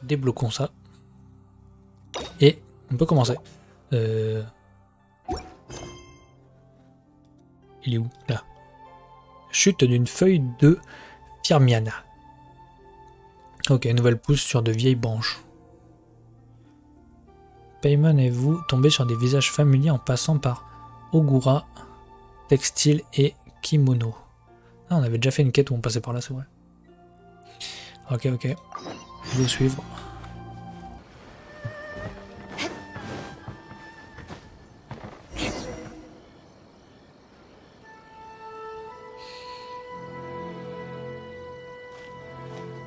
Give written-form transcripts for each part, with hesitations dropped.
Débloquons ça. Et on peut commencer. Il est où? Là. Chute d'une feuille de firmiana. Ok, nouvelle pousse sur de vieilles branches. Paimon et vous tombez sur des visages familiers en passant par Ogura, textile et kimono. Ah, on avait déjà fait une quête où on passait par là, c'est vrai. Ok, ok. Je vais suivre.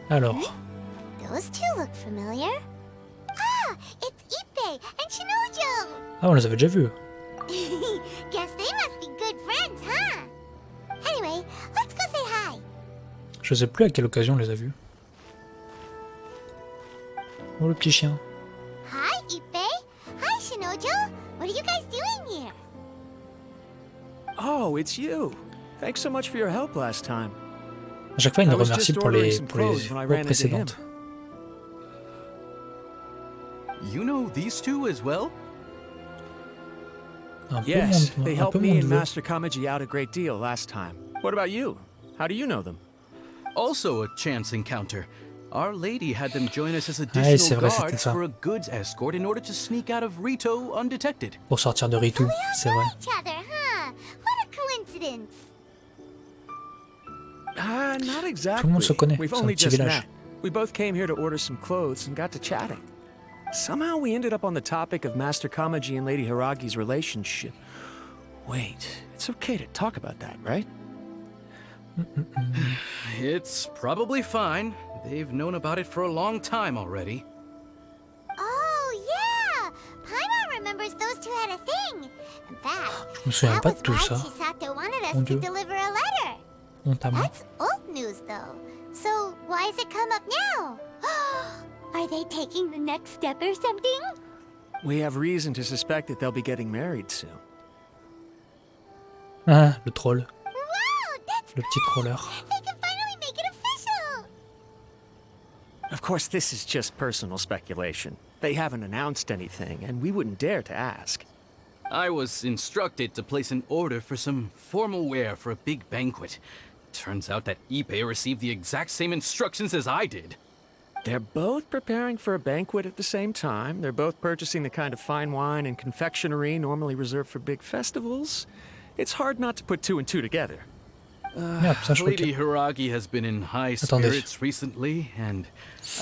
Alors. Those two look familiar. Ah, it's Ippei and Shinojo. Ah, on les avait déjà vus. Guess they must be good friends, huh? Anyway, let's go say hi. Je sais plus à quelle occasion on les a vus. Oh, le petit chien. Hi, Ippei. Hi, Shinojo. What are you guys doing here? Oh, it's you. Thanks so much for your help last time. À chaque fois, il nous remercie pour les fois précédentes. You know these two as well? Yes, they helped me and bleu. Master Kamaji out a great deal last time. What about you? How do you know them? Also a chance encounter. Our lady had them join us as c'est additional vrai, c'était guards ça. for a goods escort in order to sneak out of Rito undetected. Pour sortir de Ritu, c'est vrai. Each other, huh? What a coincidence. Not exactly. Tout le monde se connaît, We've c'est un only petit just village. met. We both came here to order some clothes and got to chatting. Somehow we ended up on the topic of Master Kamaji and Lady Hiragi's relationship. Wait, it's okay to talk about that, right? It's probably fine. They've known about it for a long time already. Oh, yeah! Paimon remembers those two had a thing. In fact, Je me souviens that pas was de tout why ça. Chisato wanted us Mon to Dieu. deliver a letter. Honte à moi. That's old news, though. So why has it come up now? Are they taking the next step or something? We have reason to suspect that they'll be getting married soon. Ah, le troll. Wow, that's Le petit troller. They can finally make it official. Of course, this is just personal speculation. They haven't announced anything, and we wouldn't dare to ask. I was instructed to place an order for some formal wear for a big banquet. Turns out that Ippei received the exact same instructions as I did. They're both preparing for a banquet at the same time. They're both purchasing the kind of fine wine and confectionery normally reserved for big festivals. It's hard not to put two and two together. Merde, ça, je crois Lady que... Hiragi has been in high Attendez. spirits recently, and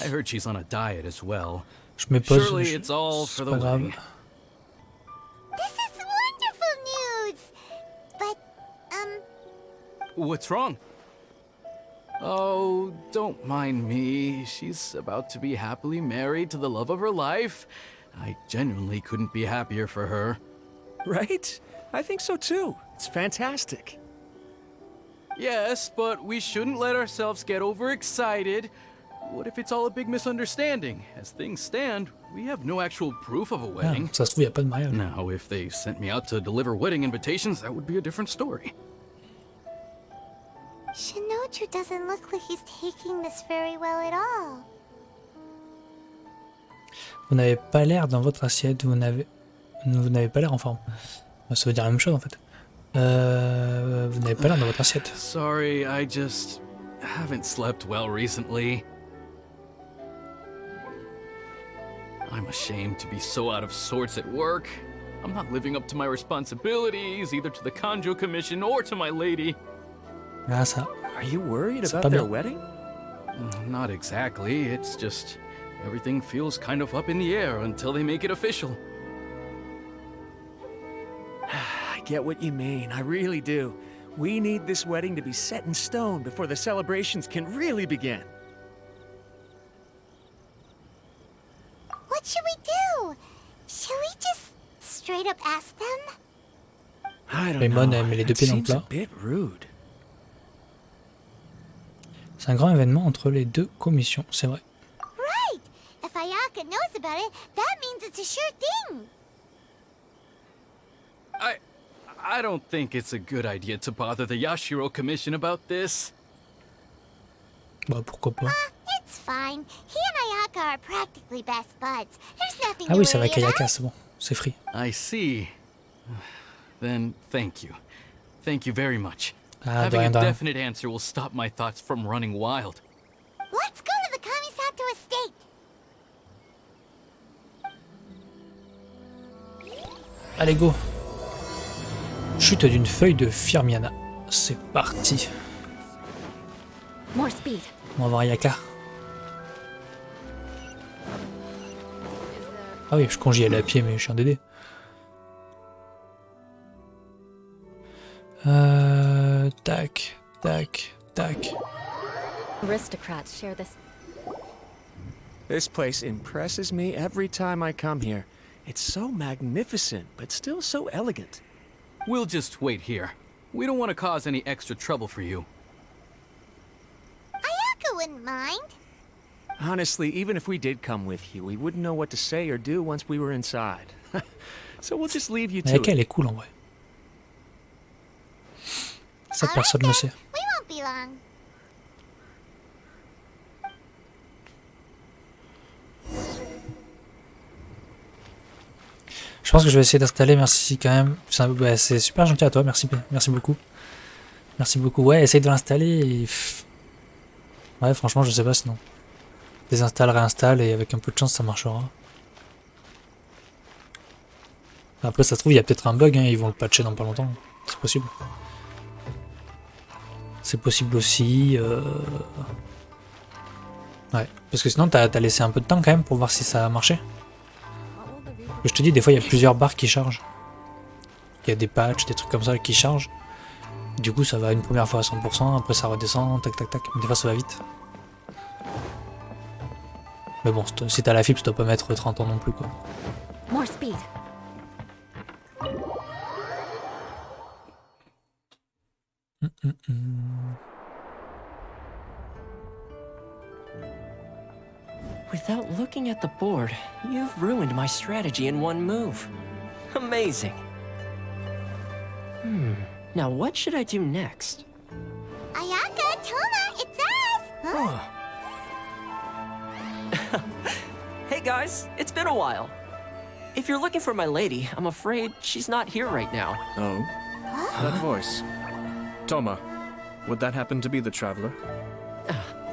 I heard she's on a diet as well. Je me pose. Surely it's all C'est for the pas grave. wedding. This is wonderful news. But, What's wrong? Oh, don't mind me. She's about to be happily married to the love of her life. I genuinely couldn't be happier for her. Right? I think so too. It's fantastic. Yes, but we shouldn't let ourselves get overexcited. What if it's all a big misunderstanding? As things stand, we have no actual proof of a Ah, wedding. ça se trouve, il n'y a pas de mariage. Now, if they sent me out to deliver wedding invitations, that would be a different story. Shinoju doesn't look like he's taking this very well at all. Vous n'avez pas l'air dans votre assiette, vous n'avez pas l'air en forme. Ça veut dire la même chose en fait. Vous n'avez pas l'air dans votre assiette. Sorry, I just haven't slept well recently. I'm ashamed to be so out of sorts at work. I'm not living up to my responsibilities, either to the Kanjo Commission or to my lady. Ah ça. Are you worried C'est about pas their bien. wedding? Not exactly, it's just everything feels kind of up in the air until they make it official. I get what you mean, I really do. We need this wedding to be set in stone before the celebrations can really begin. What should we do? Should we just straight up ask them? I don't Raymond know. a mis les deux It pieds dans le seems a plat. bit rude. C'est un grand événement entre les deux commissions, c'est vrai. Right! If Ayaka knows about it, that means it's a sure thing. I don't think it's a good idea to bother the Yashiro Commission about this. Bah pourquoi pas. It's fine. He and Ayaka are practically best buds. There's nothing Ah to oui, c'est worry avec about. Ayaka, c'est bon. C'est free. I see. Then thank you. Thank you very much. Ah, de Having a rien, de rien. definite answer will stop my thoughts from running wild. Let's go to the Kamisato estate. Allez, go. Chute d'une feuille de firmiana. C'est parti. More speed. On va voir Ayaka. Ah oui, je congie aller à pied, mais je suis un dédé. Tac, tac, tac. Aristocrats share this. This place impresses me every time I come here. It's so magnificent, but still so elegant. We'll just wait here. We don't want to cause any extra trouble for you. Ayaka wouldn't mind. Honestly, even if we did come with you, we wouldn't know what to say or do once we were inside. So we'll just leave you to Ayaka, elle it. est cool en vrai. Ça, Alright personne ne then. le sait. We won't be long. Je pense que je vais essayer d'installer, merci quand même. C'est super gentil à toi, merci, merci beaucoup. Merci beaucoup. Ouais, essaye de l'installer et... Ouais, franchement, je sais pas sinon. Désinstalle, réinstalle et avec un peu de chance, ça marchera. Après, ça se trouve, il y a peut-être un bug, hein, ils vont le patcher dans pas longtemps. C'est possible. C'est possible aussi. Ouais, parce que sinon, t'as laissé un peu de temps quand même pour voir si ça a marché. Je te dis, des fois, il y a plusieurs barres qui chargent. Il y a des patchs, des trucs comme ça qui chargent. Du coup, ça va une première fois à 100%, après ça redescend, tac tac tac. Des fois, ça va vite. Mais bon, si t'as la fibre, tu dois pas mettre 30 ans non plus, quoi. More speed. Without looking at the board, you've ruined my strategy in one move. Amazing. Now what should I do next? Ayaka, Toma, it's us! Huh? Hey guys, it's been a while. If you're looking for my lady, I'm afraid she's not here right now. Oh? That voice. Toma, would that happen to be the traveler?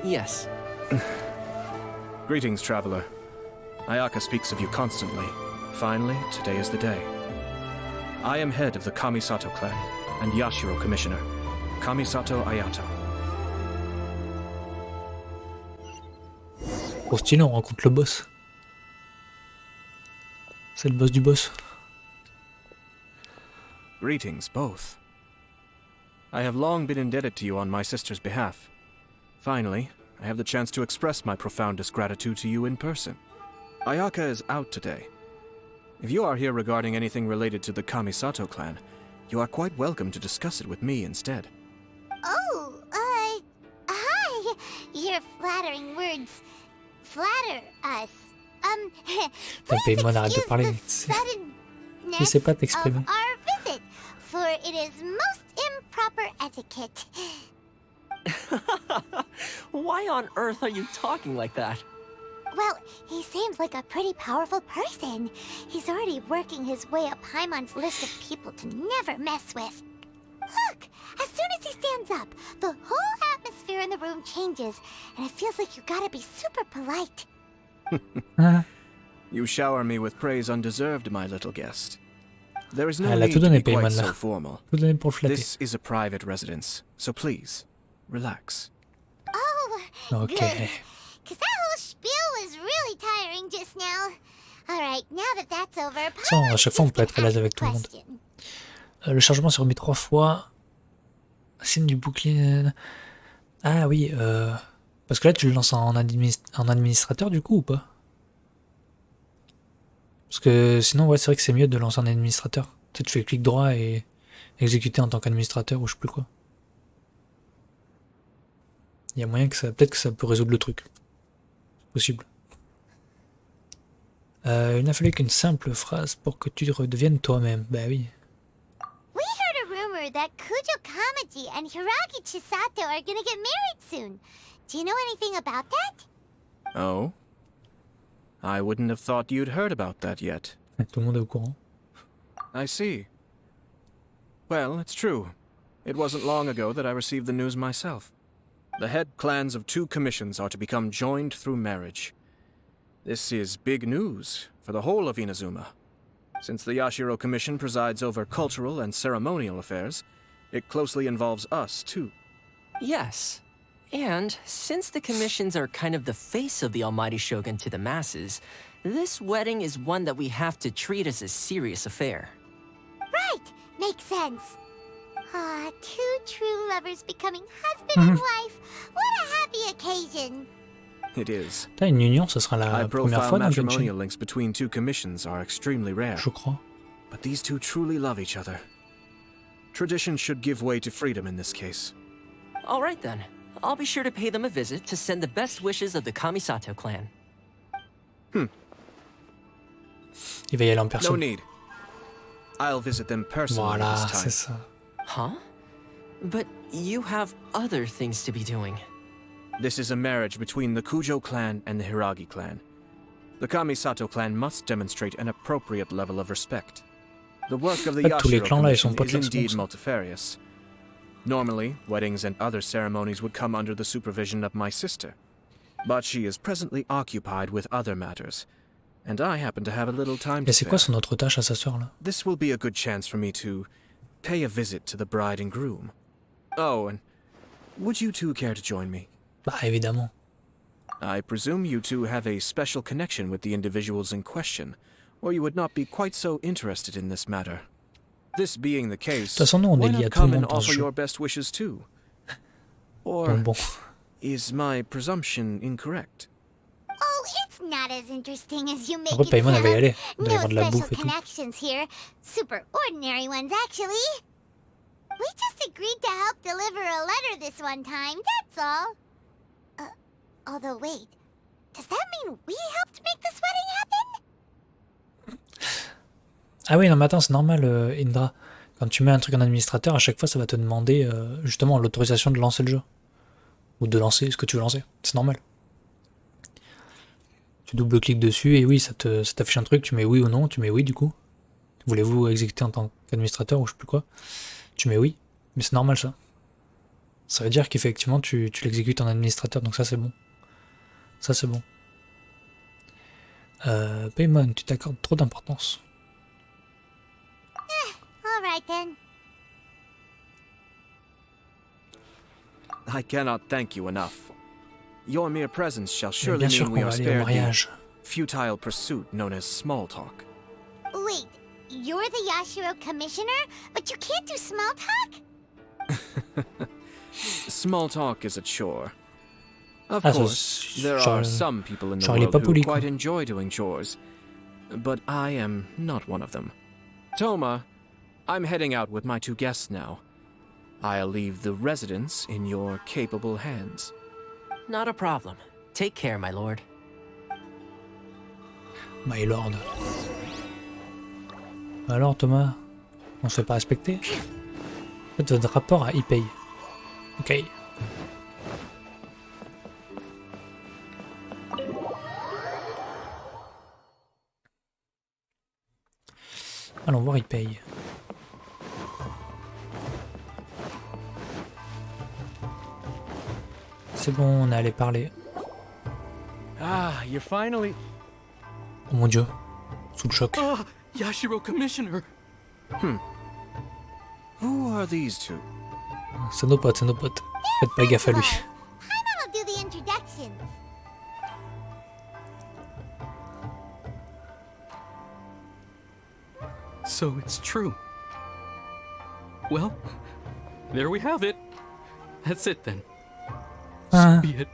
Yes. Greetings, traveler. Ayaka speaks of you constantly. Finally, today is the day. I am head of the Kamisato clan, and Yashiro commissioner. Kamisato Ayato. Au style, on rencontre le boss. C'est le boss du boss. Greetings, both. I have long been indebted to you on my sister's behalf. Finally, I have the chance to express my profoundest gratitude to you in person. Ayaka is out today. If you are here regarding anything related to the Kamisato clan, you are quite welcome to discuss it with me instead. Oh, hi! Your flattering words flatter us. Paye-moi, arrête de Please parler. excuse the suddenness Je sais pas of t'exprimer. our visit, for it is most improper etiquette. Why on earth are you talking like that? Well, he seems like a pretty powerful person. He's already working his way up Paimon's list of people to never mess with. Look! As soon as he stands up, the whole atmosphere in the room changes, and it feels like you gotta be super polite. You shower me with praise undeserved, my little guest. There is no Elle a need tout to donné, be quite Paimon, là. so formal. Tout donner pour le flatter. This is a private residence, so please, relax. Oh, Ok. good. Because that whole spiel was really tiring just now. Alright, now that that's over, Ça, à chaque fois, on peut être à l'aise ask avec a tout le monde. question. Le chargement s'est remis 3 fois. Signe du bouclier. Ah oui, parce que là, tu le lances en administrateur du coup ou pas? Parce que sinon, ouais, c'est vrai que c'est mieux de lancer en administrateur. Tu sais, tu fais clic droit et exécuter en tant qu'administrateur ou je sais plus quoi. Il y a moyen que ça. Peut-être que ça peut résoudre le truc. C'est possible. Il n'a fallu qu'une simple phrase pour que tu redeviennes toi-même. Bah oui. We heard a rumor that Kujo Kamaji and Hiragi Chisato are gonna get married soon. Do you know anything about that? Oh? I wouldn't have thought you'd heard about that yet. Tout le monde est au courant. I see. Well, it's true. It wasn't long ago that I received the news myself. The head clans of 2 commissions are to become joined through marriage. This is big news for the whole of Inazuma. Since the Yashiro Commission presides over cultural and ceremonial affairs, it closely involves us, too. Yes. And since the commissions are kind of the face of the Almighty Shogun to the masses, this wedding is one that we have to treat as a serious affair. Right! Makes sense. Ah, 2 true lovers becoming husband and wife. What a happy occasion. It is. T'as une union, ce sera la première High-profile fois dans matrimonial Genshin, links between 2 commissions are extremely rare. je crois. But these 2 truly love each other. Tradition should give way to freedom in this case. All right then. I'll be sure to pay them a visit to send the best wishes of the Kamisato clan. Il va y aller en No personne. need. I'll visit them personally Voilà, this c'est time. ça. Huh? But you have other things to be doing. This is a marriage between the Kujo clan and the Hiragi clan. The Kamisato clan must demonstrate an appropriate level of respect. The work of the En fait, tous les Yashiro clans là, ils sont Commission pas is classés indeed comme ça. multifarious. Normally, weddings and other ceremonies would come under the supervision of my sister. But she is presently occupied with other matters, and I happen to have a little time to Et c'est quoi spare. son autre tâche à sa sœur là? This will be a good chance for me to pay a visit to the bride and groom. Oh, and would you 2 care to join me? Bah évidemment. I presume you 2 have a special connection with the individuals in question, or you would not be quite so interested in this matter. This being the case, De toute façon, nous, on why est liés not à tout le come and monde dans ce offer jeu. your best wishes too? Or Donc bon. is my presumption incorrect? Oh, it's not as interesting as you make Après, it Paimon, elle va y sound. aller. Il doit y No avoir de la special bouffe et tout. connections here. Super ordinary ones, actually. We just agreed to help deliver a letter this one time, that's all. Although wait, does that mean we helped make this wedding happen? Ah oui, non mais attends, c'est normal, Indra. Quand tu mets un truc en administrateur, à chaque fois, ça va te demander justement l'autorisation de lancer le jeu. Ou de lancer ce que tu veux lancer. C'est normal. Tu double-cliques dessus et oui, ça t'affiche un truc, tu mets oui ou non, tu mets oui du coup. Voulez-vous exécuter en tant qu'administrateur ou je sais plus quoi? Tu mets oui, mais c'est normal ça. Ça veut dire qu'effectivement tu l'exécutes en administrateur, donc ça c'est bon. Ça c'est bon. Paimon, tu t'accordes trop d'importance. Alright then. I cannot thank you enough. Your mere presence shall Mais surely bien sûr mean qu'on we va are aller au spared the mariage. futile pursuit known as small talk. Wait, you're the Yashiro commissioner, but you can't do small talk? Small talk is a chore. Of Ah, ça, course, there genre- are some people in the genre, il est world pas who poli, quoi. quite enjoy doing chores, but I am not one of them. Toma, I'm heading out with my 2 guests now. I'll leave the residence in your capable hands. Not a problem. Take care, my lord. My lord. Alors Thomas, on se fait pas respecter? Faites votre rapport à Ipei. Ok. Allons voir Ipei. C'est bon, on est allé parler. Ah, you're finally... Oh mon dieu, sous le choc. Ah, Yashiro Commissioner! Who are these 2? C'est nos potes, c'est nos potes. Faites pas gaffe à lui. Paimon will do the introductions. So it's true. Well, there we have it. That's it then. Ah, Be it.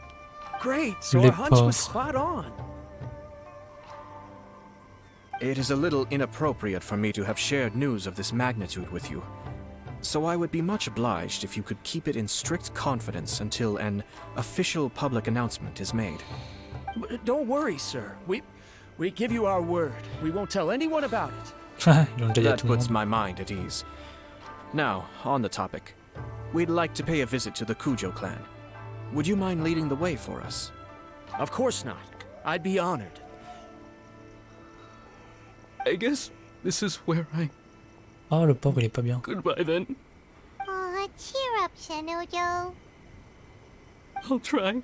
Great, so Les our hunch was pauvres. spot on. It is a little inappropriate for me to have shared news of this magnitude with you. So I would be much obliged if you could keep it in strict confidence until an official public announcement is made. Don't worry, sir. We give you our word. We won't tell anyone about it. ils l'ont déjà dit à That tout le puts monde. my mind at ease. Now, on the topic. We'd like to pay a visit to the Kujo clan. Would you mind leading the way for us? Of course not. I'd be honored. I guess this is where I... Oh, le pauvre, il est pas bien. Goodbye then. Aw, cheer up, Shanujo. I'll try.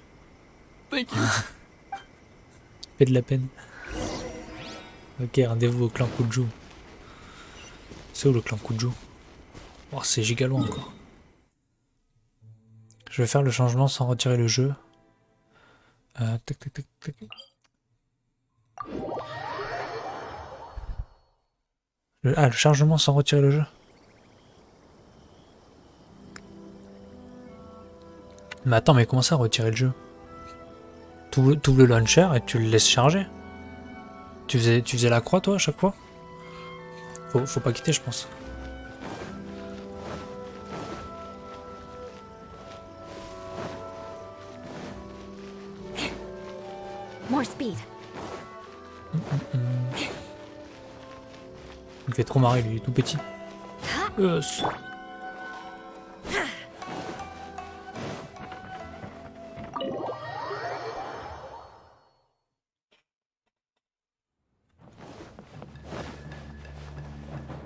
Thank you. Fait de la peine. Ok, rendez-vous au clan Kuju. C'est où le clan Kuju? Oh, c'est giga loin encore. Je vais faire le changement sans retirer le jeu. Tac, tac, tac, tac. Le chargement sans retirer le jeu. Mais attends, mais comment ça retirer le jeu? T'ouvres le launcher et tu le laisses charger. Tu faisais la croix toi à chaque fois? Faut pas quitter je pense. More speed. Il me fait trop marrer lui, il est tout petit.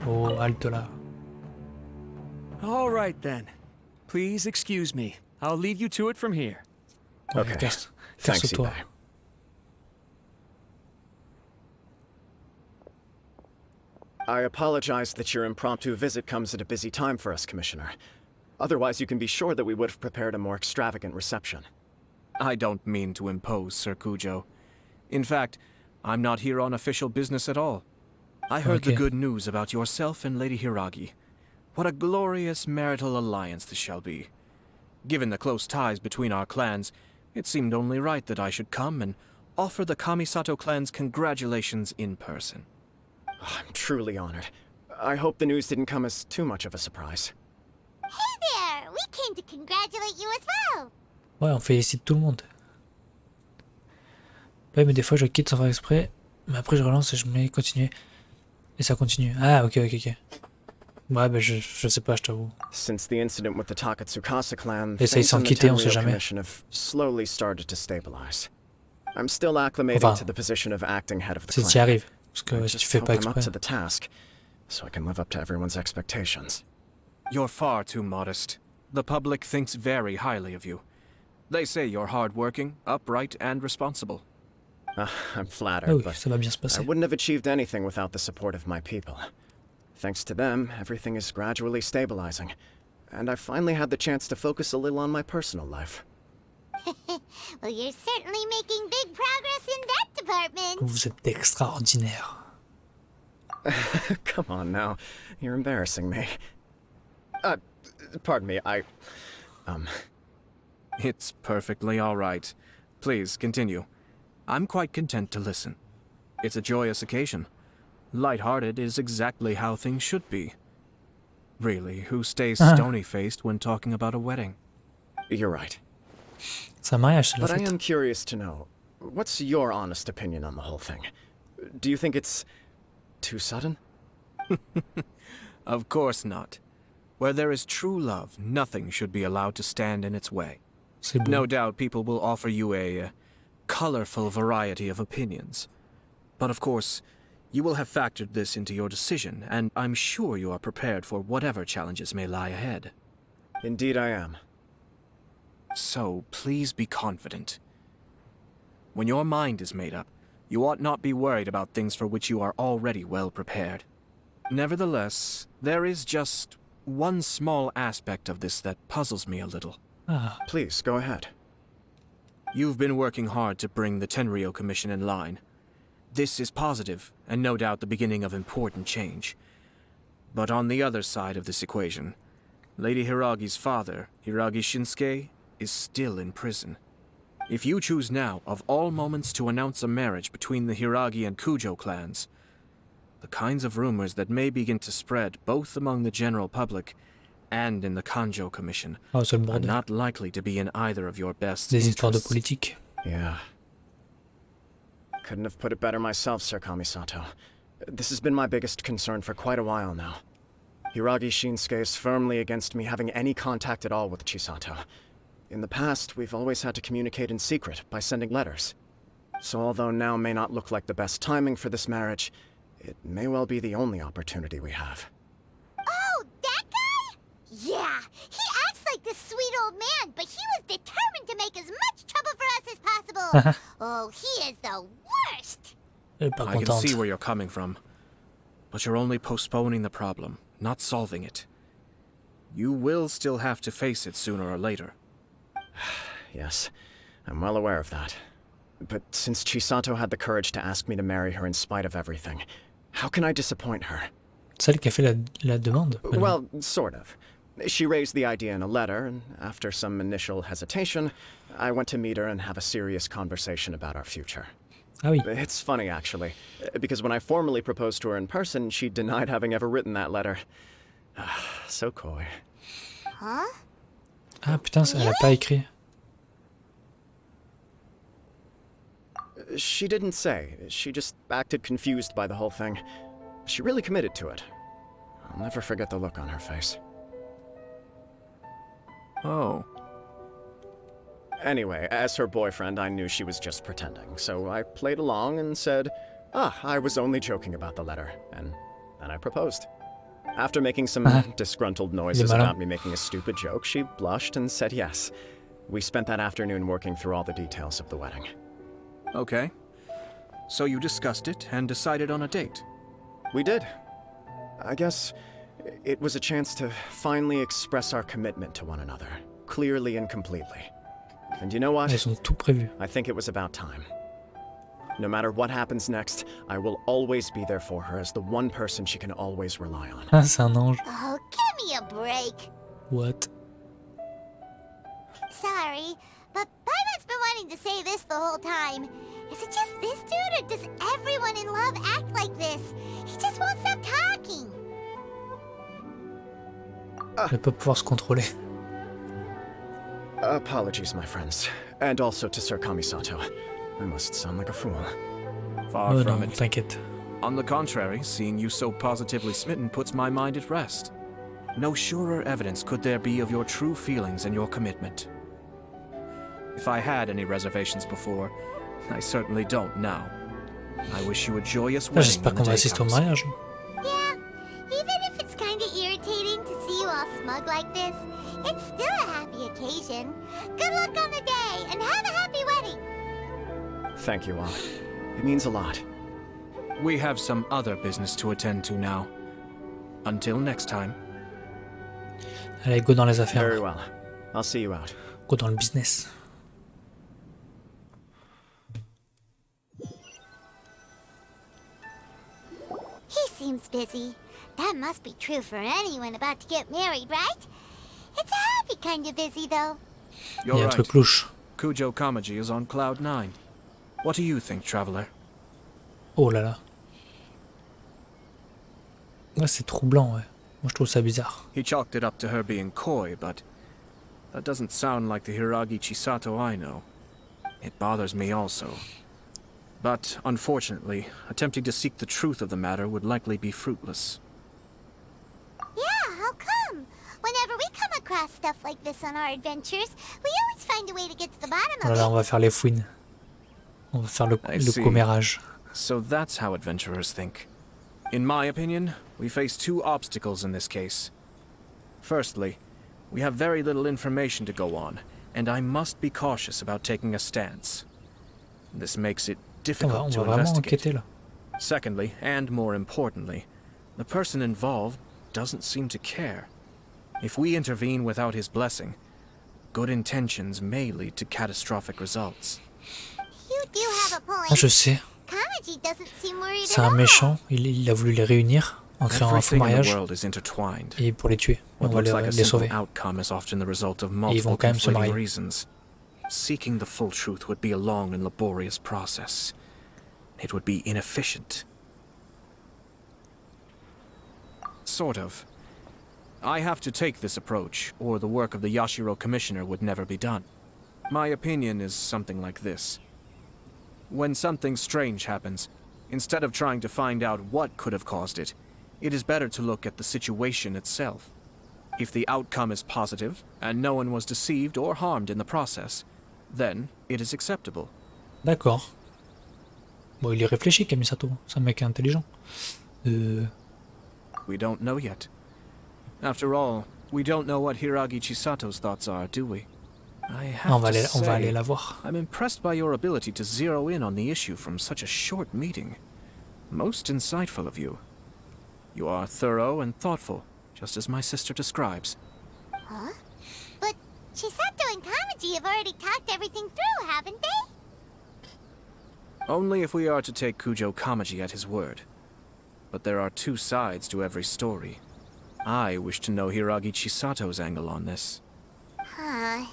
Oh, halte là. All right then. Please excuse me. I'll leave you to it from here. Ouais, Okay. Casse-toi. Ibai. I apologize that your impromptu visit comes at a busy time for us, Commissioner. Otherwise, you can be sure that we would have prepared a more extravagant reception. I don't mean to impose, Sir Kujo. In fact, I'm not here on official business at all. I heard the Okay. good news about yourself and Lady Hiragi. What a glorious marital alliance this shall be. Given the close ties between our clans, it seemed only right that I should come and offer the Kamisato clan's congratulations in person. I'm truly honored. I hope the news didn't come as too much of a surprise. Hey there! We came to congratulate you as well! Ouais, on félicite tout le monde. Ouais, mais des fois je quitte sans faire exprès, mais après je relance et je mets continuer. Et ça continue. Ah, ok. Ouais, bah je sais pas, je t'avoue. Since the incident with the Takatsukasa clan, Essaye things sans in the quitter, on sait Tenryou jamais. Commission have slowly started to stabilize. I'm still acclimating Enfin, to the position of acting head of the Si clan. t'y arrives. Parce que I si tu just fais hope pas I'm up exprès. to the task, so I can live up to everyone's expectations. You're far too modest. The public thinks very highly of you. They say you're hardworking, upright, and responsible. I'm flattered, Ah oui, but ça va bien se I passer. wouldn't have achieved anything without the support of my people. Thanks to them, everything is gradually stabilizing, and I've finally had the chance to focus a little on my personal life. Well, you're certainly making big progress in that department. Vous êtes extraordinaire. Come on now, you're embarrassing me. Pardon me, It's perfectly all right. Please, continue. I'm quite content to listen. It's a joyous occasion. Light-hearted is exactly how things should be. Really, who stays stony-faced when talking about a wedding? You're right. C'est un mariage, c'est la But I fête. am curious to know, what's your honest opinion on the whole thing? Do you think it's too sudden? Of course not. Where there is true love, nothing should be allowed to stand in its way. C'est beau. No doubt people will offer you a colorful variety of opinions. But of course, you will have factored this into your decision, and I'm sure you are prepared for whatever challenges may lie ahead. Indeed I am. So, please be confident. When your mind is made up, you ought not be worried about things for which you are already well prepared. Nevertheless, there is just one small aspect of this that puzzles me a little. Ah, Please, go ahead. You've been working hard to bring the Tenryou Commission in line. This is positive, and no doubt the beginning of important change. But on the other side of this equation, Lady Hiragi's father, Hiragi Shinsuke, is still in prison. If you choose now, of all moments, to announce a marriage between the Hiragi and Kujo clans, the kinds of rumors that may begin to spread both among the general public and in the Kanjo Commission oh, c'est le are bordel. not likely to be in either of your best Des histoires de interests. politique. Yeah. Couldn't have put it better myself, Sir Kamisato. This has been my biggest concern for quite a while now. Hiragi Shinsuke is firmly against me having any contact at all with Chisato. In the past, we've always had to communicate in secret by sending letters. So although now may not look like the best timing for this marriage, it may well be the only opportunity we have. Oh, that guy? Yeah, he acts like this sweet old man, but he was determined to make as much trouble for us as possible. Oh, he is the worst. Elle est pas I can contente. see where you're coming from. But you're only postponing the problem, not solving it. You will still have to face it sooner or later. Yes, I'm well aware of that. But since Chisato had the courage to ask me to marry her in spite of everything, how can I disappoint her? Celle qui a fait la demande. Mais non. Well, sort of. She raised the idea in a letter, and after some initial hesitation, I went to meet her and have a serious conversation about our future. Ah oui. It's funny, actually, because when I formally proposed to her in person, she denied having ever written that letter. So coy. Huh? Ah putain, elle a pas écrit. She didn't say. She just acted confused by the whole thing. She really committed to it. I'll never forget the look on her face. Oh. Anyway, as her boyfriend, I knew she was just pretending, so I played along and said, I was only joking about the letter, and then I proposed. After making some disgruntled noises about me making a stupid joke, she blushed and said yes. We spent that afternoon working through all the details of the wedding. Okay. So you discussed it and decided on a date? We did. I guess it was a chance to finally express our commitment to one another, clearly and completely. And you know what? Ils ont tout prévu. I think it was about time. No matter what happens next, I will always be there for her as the one person she can always rely on. Ah, c'est un ange. Oh, give me a break. What? Sorry, but Paimon's been wanting to say this the whole time. Is it just this dude, or does everyone in love act like this? He just won't stop talking. Elle va pas pouvoir se contrôler. Apologies, my friends. And also to Sir Kamisato. I must sound like a fool. Far Oh from non, it. t'inquiète. On the contrary, seeing you so positively smitten puts my mind at rest. No surer evidence could there be of your true feelings and your commitment. If I had any reservations before, I certainly don't now. I wish you a joyous Ah, wedding j'espère when the qu'on va day assister au comes. mariage. Yeah, even if it's kinda irritating to see you all smug like this, it's still a happy occasion. Good luck on the day, and have a happy wedding! Thank you all. It means a lot. We have some other business to attend to now. Until next time. Allez, go dans les Very affaires. well. I'll see you out. Go dans le business. He seems busy. That must be true for anyone about to get married, right? It's a happy kind of busy, though. Il You're y a un right. truc louche. Kujo Kamaji is on cloud 9. What do you think, traveler? Oh là là. Ouais, c'est troublant, ouais. Moi, je trouve ça bizarre. He chalked it up to her being coy, but that doesn't sound like the Hiragi Chisato I know. It bothers me also. But, unfortunately, attempting to seek the truth of the matter would likely be fruitless. Yeah, how come? Whenever we come across stuff like this on our adventures, we always find a way to get to the bottom Oh là là, on of it. va faire les fouines. On va faire I le see. commérage. So that's how adventurers think. In my opinion, we face two obstacles in this case. Firstly, we have very little information to go on, and I must be cautious about taking a stance. This makes it On difficult to va vraiment investigate. enquêter là. Secondly, and more importantly, the person involved doesn't seem to care. If we intervene without his blessing, good intentions may lead to catastrophic results. You do have a point. Ah, je sais. Kamaji doesn't seem worried C'est at un all. méchant. Il a voulu les réunir en créant un faux Everything in the mariage. world is intertwined. Et pour les tuer. On What va looks like a les simple sauver. outcome is often the result of ils multiple vont quand même se conflicting marier. reasons. Seeking the full truth would be a long and laborious process. It would be inefficient. Sort of. I have to take this approach, or the work of the Yashiro Commissioner would never be done. My opinion is something like this. When something strange happens, instead of trying to find out what could have caused it, it is better to look at the situation itself. If the outcome is positive, and no one was deceived or harmed in the process, then it is acceptable. D'accord. Bon, il est réfléchi, Kamisato. C'est un mec intelligent. We don't know yet. After all, we don't know what Hiragi Chisato's thoughts are, do we? I On have va, to on va aller say, la voir. I'm impressed by your ability to zero in on the issue from such a short meeting. Most insightful of you. You are thorough and thoughtful, just as my sister describes. Huh? But Chisato and Kamaji have already talked everything through, haven't they? Only if we are to take Kujo Kamaji at his word. But there are two sides to every story. I wish to know Hiragi Chisato's angle on this. Huh.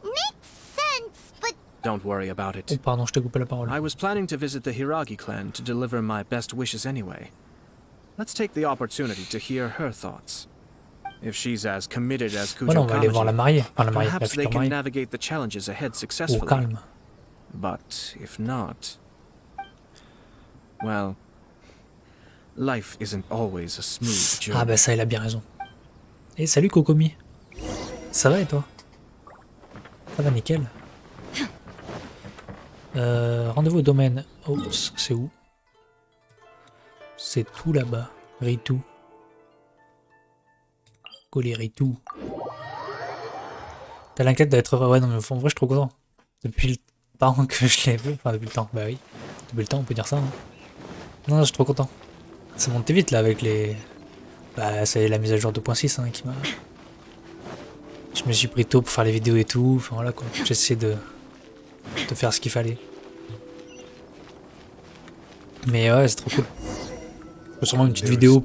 Makes sense, but Don't worry about Oh, it. pardon, je t'ai coupé la parole. I was planning to visit the Hiragi clan to deliver my best wishes anyway. Let's take the opportunity to hear her thoughts. If she's as committed as Kujo Voilà, on va aller voir la Kamaji, mariée. Enfin, la mariée, la perhaps they future can mariée. navigate the challenges ahead Au successfully. calme. But if not, well, life isn't always a smooth journey. Ah bah ça, il a bien raison. Et salut Kokomi. Ça va et toi? Ça va nickel. Rendez-vous au domaine. Oh, c'est où? C'est tout là-bas. Ritu. Coller Ritu. T'as l'inquiète d'être heureux. Ouais, non, mais en vrai, je suis trop content. Depuis le temps que je l'ai vu. Enfin, depuis le temps. Bah oui. Depuis le temps, on peut dire ça. Hein. Non, je suis trop content. C'est monté vite là avec les. Bah, c'est la mise à jour 2.6 hein, qui m'a. Je me suis pris tôt pour faire les vidéos et tout. Enfin voilà quoi. J'essaie de faire ce qu'il fallait. Mais ouais, c'est trop cool. Je fais sûrement une petite vidéo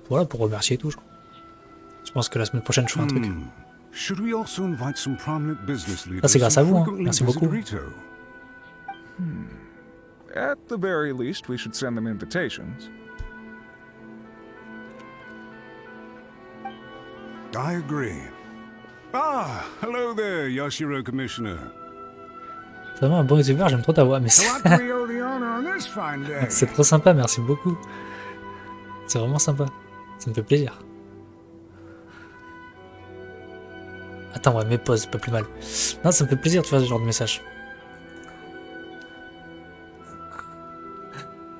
voilà, pour remercier et tout. Je pense que la semaine prochaine je ferai un truc. Ça c'est grâce à vous, hein. Merci beaucoup. At the very least, we should send them invitations. I agree. Ah, hello there, Yashiro Commissioner. C'est vraiment un bon youtubeur, j'aime trop ta voix, mais So what do we owe the honor on this fine day? c'est trop sympa, merci beaucoup. C'est vraiment sympa, ça me fait plaisir. Attends, ouais, mes pauses, c'est pas plus mal. Non, ça me fait plaisir de faire ce genre de message.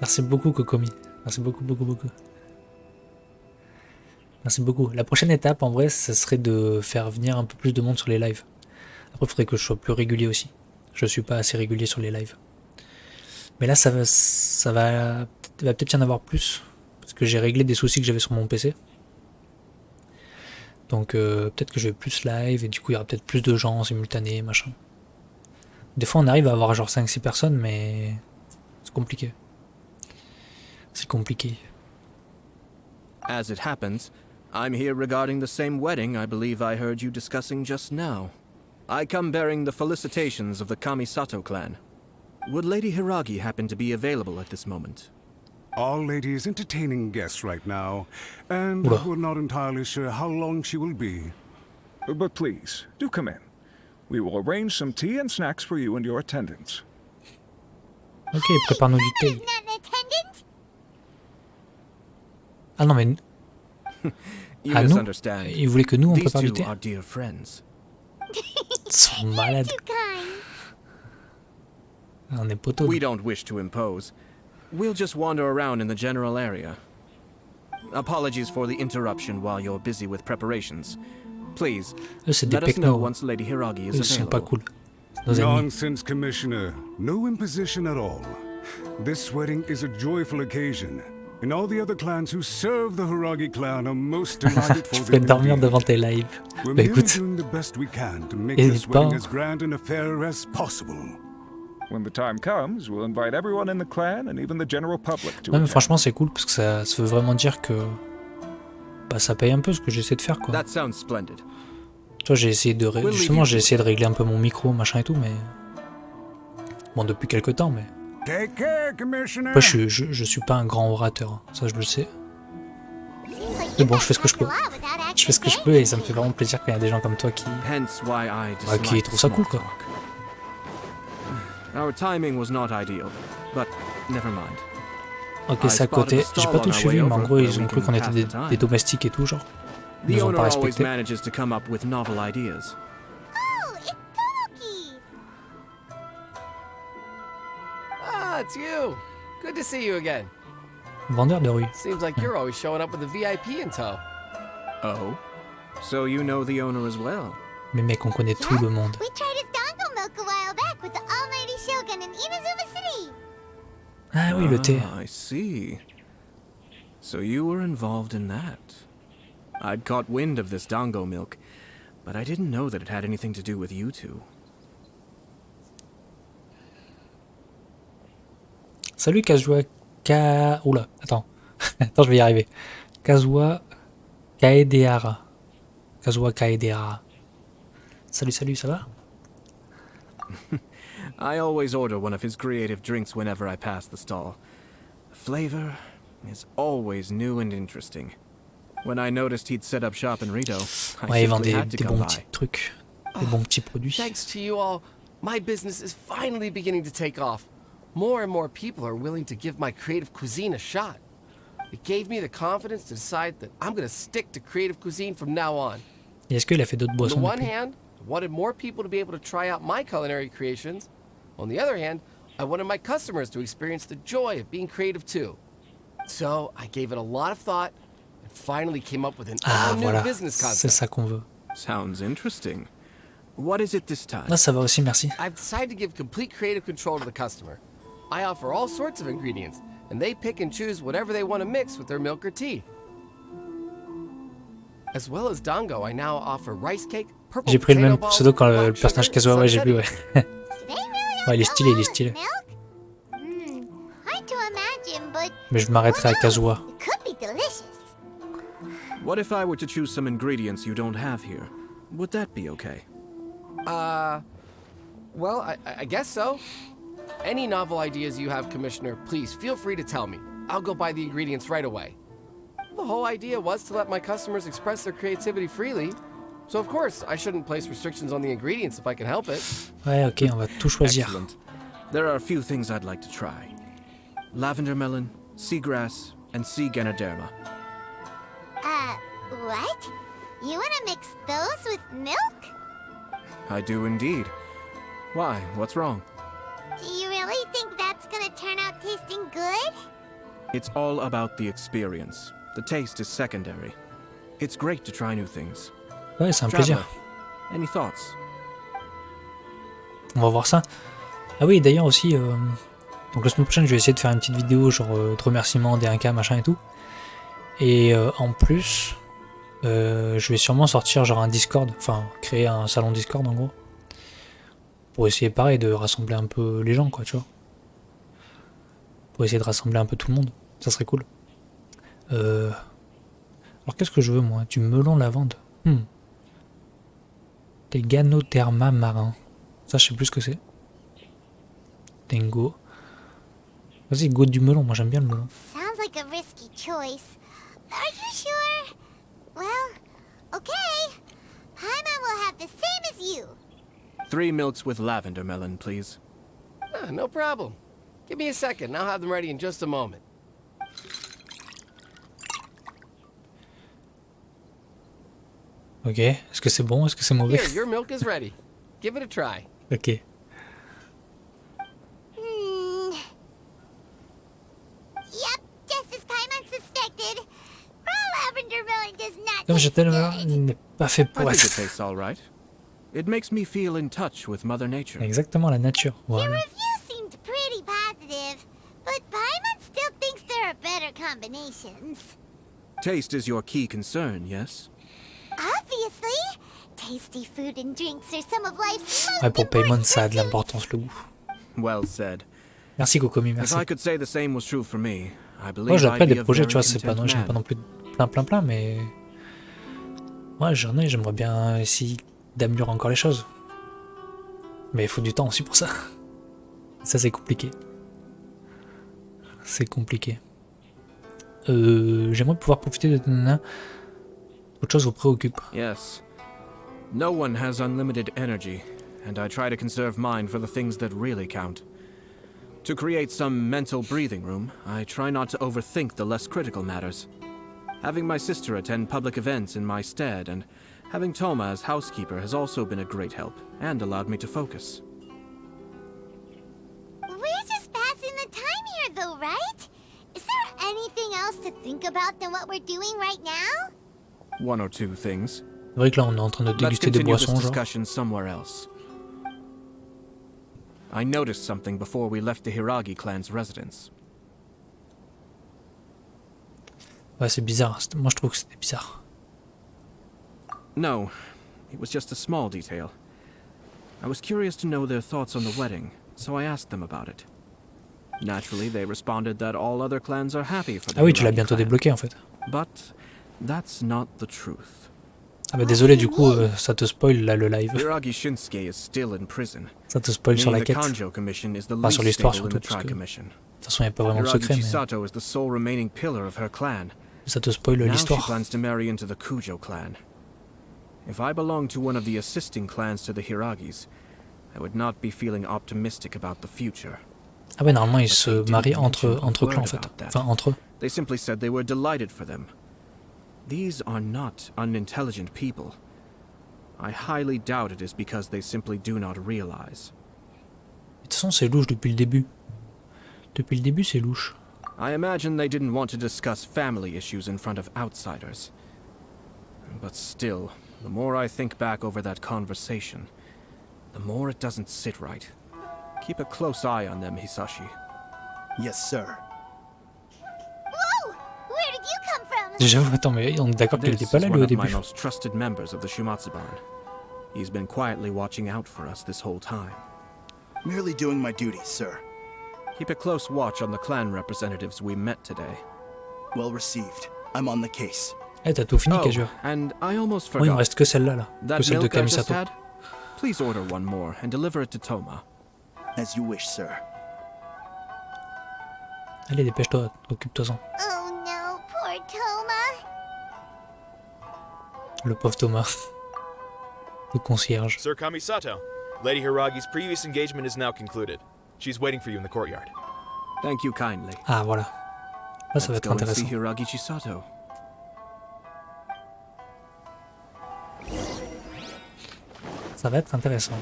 Merci beaucoup, Kokomi. Merci beaucoup, beaucoup, beaucoup. Merci beaucoup. La prochaine étape, en vrai, ça serait de faire venir un peu plus de monde sur les lives. Après, il faudrait que je sois plus régulier aussi. Je suis pas assez régulier sur les lives. Mais là, ça va peut-être y en avoir plus. Parce que j'ai réglé des soucis que j'avais sur mon PC. Donc, peut-être que je vais plus live. Et du coup, il y aura peut-être plus de gens simultanés, machin. Des fois, on arrive à avoir genre 5-6 personnes, mais c'est compliqué. C'est compliqué. As it happens, I'm here regarding the same wedding I believe I heard you discussing just now. I come bearing the felicitations of the Kamisato clan. Would Lady Hiragi happen to be available at this moment? Our lady is entertaining guests right now, and Oula. we're not entirely sure how long she will be. But please, do come in. We will arrange some tea and snacks for you and your attendants. Ok, prépare-nous du thé. not an attendant. Ah non, mais You ah, nous, misunderstand. il voulait que nous on These prépare du two thé. are dear friends. Ils sont malades. Too kind. On est potos. We don't wish to impose. We'll just wander around in the general area. Apologies for the interruption while you're busy with preparations. Please, Eux, c'est des let us know pecnos. once Lady Hiragi Eux, is ils sont pas available. cool. C'est nos ennemis. Nonsense, Commissioner. No imposition at all. This wedding is a joyful occasion, and all the other clans who serve the Hiragi clan are most delighted Je for peux the dormir new devant deed. tes lives. We're Bah merely écoute, doing the best we can to make Hésite this wedding pas. as grand an affair as possible. When the time comes, we'll invite everyone in the clan and even the general public to non, mais attend. franchement c'est cool parce que ça veut vraiment dire que bah, ça paye un peu ce que j'essaie de faire quoi. That sounds splendid. Toi j'ai essayé de justement j'ai essayé de régler un peu mon micro machin et tout mais bon depuis quelques temps mais Take care, Commissioner. moi je suis pas un grand orateur hein. Ça je le sais. Seems like Mais you bon guys je fais ce que je talked peux. a lot without Je fais ce que je actually peux et ça me fait vraiment plaisir quand il y a des gens comme toi qui Hence why I bah, qui dislike trouvent ça small cool quoi. talk. Our timing was not ideal, but never mind. Ok c'est à côté. J'ai pas tout suivi mais en gros ils ont cru qu'on était des domestiques et tout genre. Ils The nous ont owner pas always respecté. manages to come up with novel ideas. Oh, it's Tomoki. Ah, it's you. Good to see you again. Vendeur de rue. Seems like you're always showing up with a VIP in tow. Oh? So you know the owner as well? Mais mec, on connaît tout le monde. We tried his dango milk a while back with the almighty shogun in Inazuma City. Ah oui, le thé. I see. So you were involved in that. I'd caught wind of this dango milk, but I didn't know that it had anything to do with you two. Salut Kazua Oula, attends. Attends, je vais y arriver. Kazua Kaedehara. Kazua Kaedehara. Salut, salut, ça va? I always order one of his creative drinks whenever I pass the stall. The flavor is always new and interesting. When I noticed he'd set up shop in Rito, Ouais, I ils vendent simply had to des come bons by. petits trucs. Des bons petits produits. Thanks to you all, my business is finally beginning to take off. More and more people are willing to give my creative cuisine a shot. It gave me the confidence to decide that I'm going to stick to creative cuisine from now on. Et est-ce qu'il a fait d'autres On the boissons one depuis? hand, I wanted more people to be able to try out my culinary creations. On the other hand, I wanted my customers to experience the joy of being creative too. So I gave it a lot of thought and finally came up with an Ah all-new voilà, business c'est concept. ça qu'on veut. Sounds interesting. What is it this time? Ah, ça va aussi, merci. I've decided to give complete creative control to the customer. I offer all sorts of ingredients, and they pick and choose whatever they want to mix with their milk or tea. As well as dango, I now offer rice cake, purple J'ai pris le potato même balls, pseudo quand le black personnage sugar, Kazua, ouais, j'ai vu, sunsetting. ouais. Do they really Ouais, il est all stylé, il est go stylé. with milk? Hard to imagine, but Mais je m'arrêterai à who knows? Kazua. It could be delicious. What if I were to choose some ingredients you don't have here? Would that be okay? Well, I guess so. Any novel ideas you have, Commissioner, please feel free to tell me. I'll go buy the ingredients right away. The whole idea was to let my customers express their creativity freely. So of course, I shouldn't place restrictions on the ingredients if I can help it. Ouais, ok, on va tout choisir. Excellent. There are a few things I'd like to try. Lavender melon, seagrass, and sea ganoderma. What? You wanna mix those with milk? I do indeed. Why? What's wrong? You really think that's gonna turn out tasting good? It's all about the experience. The taste is secondary. It's great to try new things. Ouais, c'est un plaisir. Traveler, any thoughts? On va voir ça. Ah oui, d'ailleurs aussi, donc la semaine prochaine, je vais essayer de faire une petite vidéo, genre de remerciements, des 1K, machin et tout. Et en plus, je vais sûrement sortir genre un Discord, enfin créer un salon Discord en gros. Pour essayer pareil de rassembler un peu les gens, quoi, tu vois. Pour essayer de rassembler un peu tout le monde. Ça serait cool. Alors qu'est-ce que je veux moi? Du melon lavande. Des ganoderma marins. Ça je sais plus ce que c'est. Dingo. Vas-y, go du melon, moi j'aime bien le melon. Sounds like a risky choice. Are you sure? Well, okay. Paimon will have the same as you. 3 milks with lavender melon, please. No problem. Give me a second, I'll have them ready in just a moment. Ok, est-ce que c'est bon? Est-ce que c'est mauvais? Here, your milk is ready. Give it a try. Ok. Yep, just as Paimon suspected. Raw lavender melon does not Comme je taste t'aime, good. il n'est pas fait I pour think it être. tastes all right. It makes me feel in touch with Mother Nature. Exactement, la nature. Your Voilà. review seemed pretty positive, but Paimon still thinks there are better combinations. Taste is your key concern, yes? Obviously, tasty food and drinks are some of life's most Ouais, pour Paimon, important ça a de pursuits. l'importance, le goût. Well said. Merci Kokomi, If merci. I could say the same was true for me, I believe Moi, j'ai I'd après be des a projets, very tu vois, c'est pas, content non, j'en ai man. pas non plus plein, mais. Ouais, j'aimerais bien essayer d'améliorer encore les choses. Mais il faut du temps aussi pour ça. Ça, c'est compliqué. C'est compliqué. J'aimerais pouvoir profiter de autre chose vous préoccupe. Yes. No one has unlimited energy, and I try to conserve mine for the things that really count. To create some mental breathing room, I try not to overthink the less critical matters. Having my sister attend public events in my stead, and having Toma as housekeeper has also been a great help, and allowed me to focus. We're just passing the the time here, though, right? Is there anything else to think about than what we're doing right now? One or two things. C'est vrai que là on est en train de Let's déguster des continue this boissons, genre. discussion somewhere else. I noticed something before we left the Hiragi clan's residence. Ouais, c'est bizarre. Moi je trouve que c'était bizarre. No, it was just a small detail. I was curious to know their thoughts on the wedding, so I asked them about it. Naturally, they responded that all other clans are happy for the Ah oui, tu l'as Hiragi bientôt clan. débloqué en fait. But that's not the truth. Ah bah désolé, du coup, ça te spoil là le live. Hiragi Shinsuke is still in prison. Ça te spoil sur la Meaning the quête. Kanjo Commission is the Enfin, sur least l'histoire stable in surtout, the parce que de Tri-Commission. toute façon il n'y a pas vraiment de secret, Hiragi mais Chisato is the sole remaining pillar of her clan. ça te spoil Now she l'histoire. plans to marry into the Kujo clan. If I belonged to one of the assisting clans to the Hiragis, I would not be feeling optimistic about the future. Ah ouais, normalement ils se marient entre clans en fait. Enfin, entre eux. They simply said they were delighted for them. These are not unintelligent people. I highly doubt it is because they simply do not realize. De toute façon, c'est louche depuis le début. Depuis le début, c'est louche. I imagine they didn't want to discuss family issues in front of outsiders. But still, the more I think back over that conversation, the more it doesn't sit right. Keep a close eye on them, Hisashi. Yes, sir. Whoa! Where did you come from? Déjà, attends, mais on est d'accord qu'il This était pas is là one lui au of my début. most trusted members of the Shumatsuban. He's been quietly watching out for us this whole time. Merely doing my duty, sir. Keep a close watch on the clan representatives we met today. Well received. I'm on the case. Eh, t'as tout fini, Oh, Kajua. and I almost Oui, il me forgot. reste que celle-là, là. Que That celle de milk I just Kamisato. had? Please order one more and deliver it to Toma. As you wish, sir. Allez, dépêche-toi, occupe-toi-en. Oh no, poor Toma. Le pauvre Thomas. Le concierge. Sir Kamisato, Lady Hiragi's previous engagement is now concluded. She's waiting for you in the courtyard. Thank you kindly. Ah, voilà. Là, ça va Let's être go and see intéressant. Hiragi Chisato. Ça va être intéressant.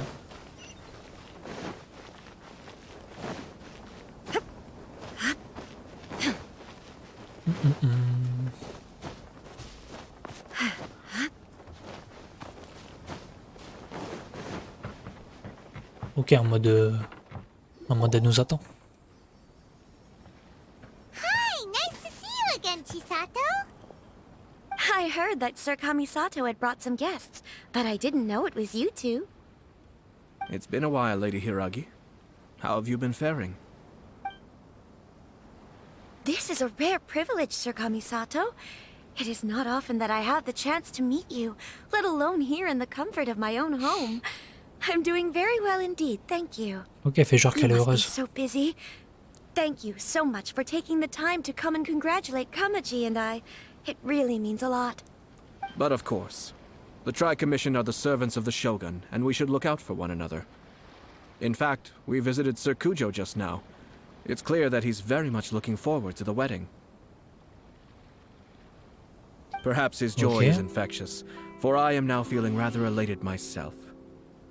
Ok, en mode elle nous attend. Hi, nice to see you again, Chisato. I heard that Sir Kamisato had brought some guests, but I didn't know it was you two. It's been a while, Lady Hiragi. How have you been faring? This is a rare privilege, Sir Kamisato. It is not often that I have the chance to meet you, let alone here in the comfort of my own home. I'm doing very well indeed, thank you. Ok, fais genre You qu'elle est must be heureuse. so busy. Thank you so much for taking the time to come and congratulate Kamaji and I. It really means a lot. But of course. The Tri-Commission are the servants of the Shogun, and we should look out for one another. In fact, we visited Sir Kujo just now. It's clear that he's very much looking forward to the wedding. Perhaps his joy Okay. is infectious, for I am now feeling rather elated myself.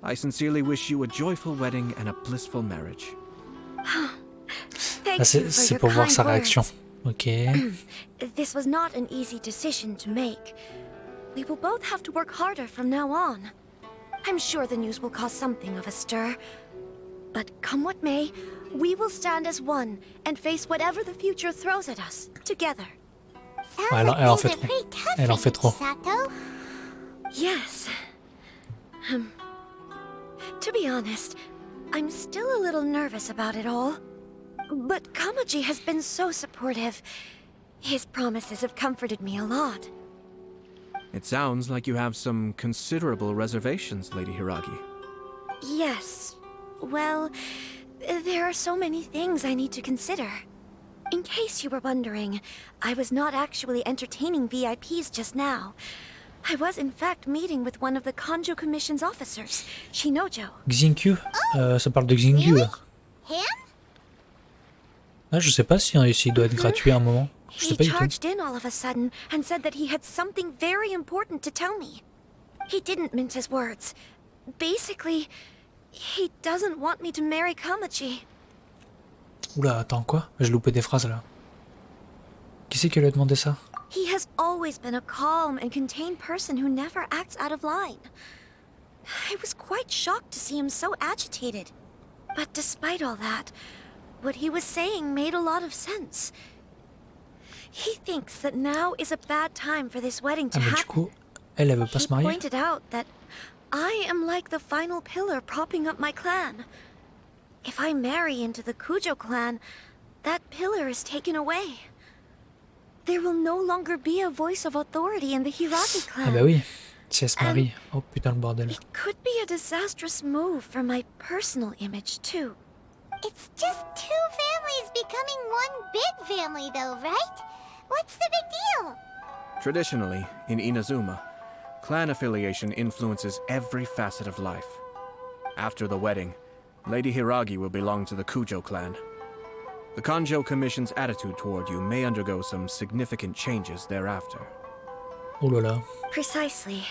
I sincerely wish you a joyful wedding and a blissful marriage. Thank Ah, you for c'est your pour voir kind sa réaction. words. Ok. This was not an easy decision to make. We will both have to work harder from now on. I'm sure the news will cause something of a stir. But come what may, we will stand as one and face whatever the future throws at us, together. Sounds Ouais, like elle en things fait are trop. pretty tough Elle en for fait you, trop. Chisato. Yes. To be honest, I'm still a little nervous about it all. But Kamaji has been so supportive. His promises have comforted me a lot. It sounds like you have some considerable reservations, Lady Hiragi. Yes. Well, there are so many things I need to consider. In case you were wondering, I was not actually entertaining VIPs just now. I was in fact meeting with one of the Kanjo Commission's officers, Shinojo. Xingqiu ça parle de Xingqiu là. Him? Ah, je sais pas si s'il doit être gratuit à un moment. Je sais He pas du tout. charged in all of a sudden and said that he had something very important to tell me. He didn't mince his words. Basically, he doesn't want me to marry Kamaji. Oula, attends, quoi? J'ai loupé des phrases là. Qui c'est qui lui a demandé ça? He has always been a calm and contained person who never acts out of line. I was quite shocked to see him so agitated. But despite all that, what he was saying made a lot of sense. He thinks that now is a bad time for this wedding to Ah, mais du happen. coup, elle veut pas se He marier? pointed out that I am like the final pillar propping up my clan. If I marry into the Kujo clan, that pillar is taken away. There will no longer be a voice of authority in the Hiragi clan. Ah bah oui, si elle se marie. Oh putain le bordel. It could be a disastrous move for my personal image too. It's just two families becoming one big family, though, right? What's the big deal? Traditionally, in Inazuma, clan affiliation influences every facet of life. After the wedding, Lady Hiragi will belong to the Kujo clan. The Kanjo Commission's attitude toward you may undergo some significant changes thereafter. Oh là là. Precisely.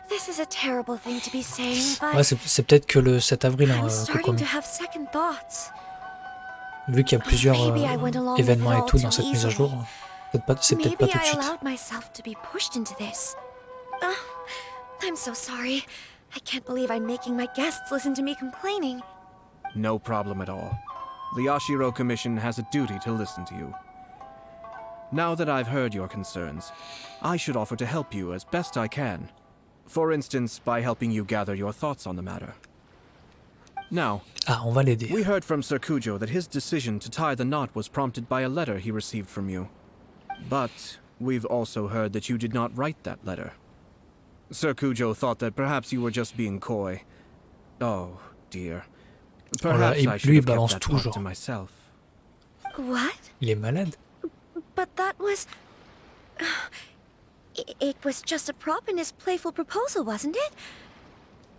This is a terrible thing to be saying, but Ouais, c'est peut-être que le 7 avril, hein, I'm que starting comme. to have second thoughts. Vu qu'il y a plusieurs Maybe I went along with événements it et all tout dans too cette mise à easily. jour, c'est peut-être pas Maybe tout de I suite. allowed myself to be pushed into this. I'm so sorry. I can't believe I'm making my guests listen to me complaining. No problem at all. The Yashiro Commission has a duty to listen to you. Now that I've heard your concerns, I should offer to help you as best I can. For instance, by helping you gather your thoughts on the matter. Now, Ah, on va l'aider. we heard from Sir Kujo that his decision to tie the knot was prompted by a letter he received from you. But we've also heard that you did not write that letter. Sir Kujo thought that perhaps you were just being coy. Oh, dear. Perhaps I should lui, il have kept balance that tout, thought genre. to myself. What? Il est malade. But that was... It was just a prop in his playful proposal, wasn't it?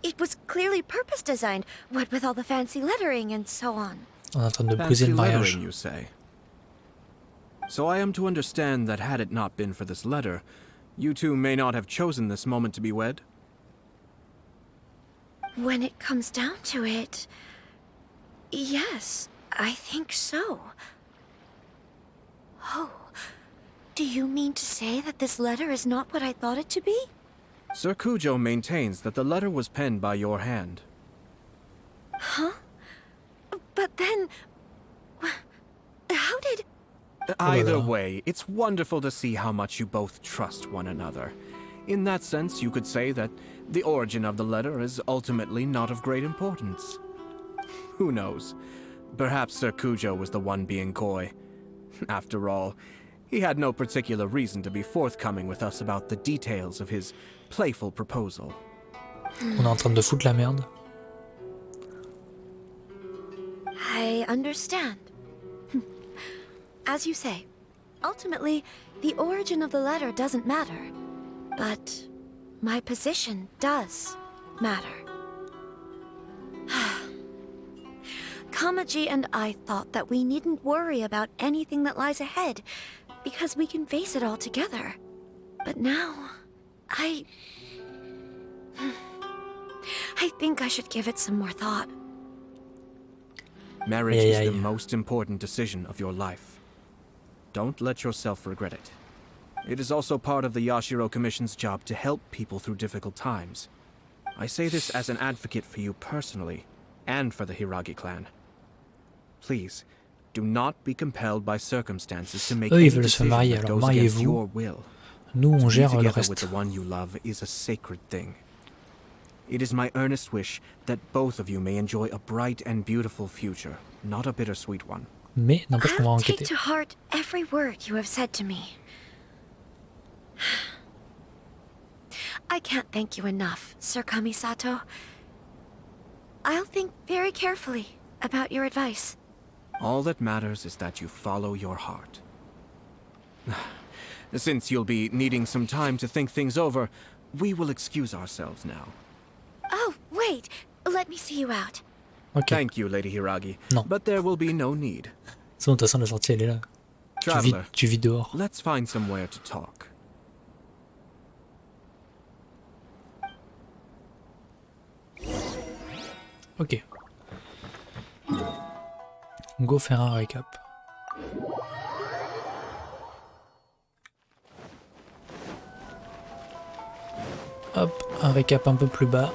It was clearly purpose designed, what with all the fancy lettering and so on. On est en train de briser Fancy le mariage. lettering, you say? So I am to understand that had it not been for this letter, you two may not have chosen this moment to be wed? When it comes down to it... Yes, I think so. Oh, do you mean to say that this letter is not what I thought it to be? Sir Kujo maintains that the letter was penned by your hand. Huh? But then... How did... Either way, it's wonderful to see how much you both trust one another. In that sense, you could say that the origin of the letter is ultimately not of great importance. Who knows? Perhaps Sir Kujo was the one being coy. After all, he had no particular reason to be forthcoming with us about the details of his playful proposal. On est en train de foutre la merde. I understand. As you say, ultimately, the origin of the letter doesn't matter. But my position does matter. Kamaji and I thought that we needn't worry about anything that lies ahead, because we can face it all together. But now, I think I should give it some more thought. Marriage is the most important decision of your life. Don't let yourself regret it. It is also part of the Yashiro Commission's job to help people through difficult times. I say this as an advocate for you personally, and for the Hiragi clan. Please, do not be compelled by circumstances to make any decision that goes against your will. Nous, on To be gère le together reste. with the one you love is a sacred thing. It is my earnest wish that both of you may enjoy a bright and beautiful future, not a bittersweet one. Mais n'empêche qu'on va I'll take enquêter. to heart every word you have said to me. I can't thank you enough, Sir Kamisato. I'll think very carefully about your advice. All that matters is that you follow your heart. Since you'll be needing some time to think things over, we will excuse ourselves now. Oh, wait. Let me see you out. Ok. Thank you, Lady Hiragi. Non. But there will be no need. C'est bon, de toute façon, la sortie, elle est là. Traveler, Tu vis dehors. let's find somewhere to talk. Ok. Go faire un récap. Hop, un récap un peu plus bas.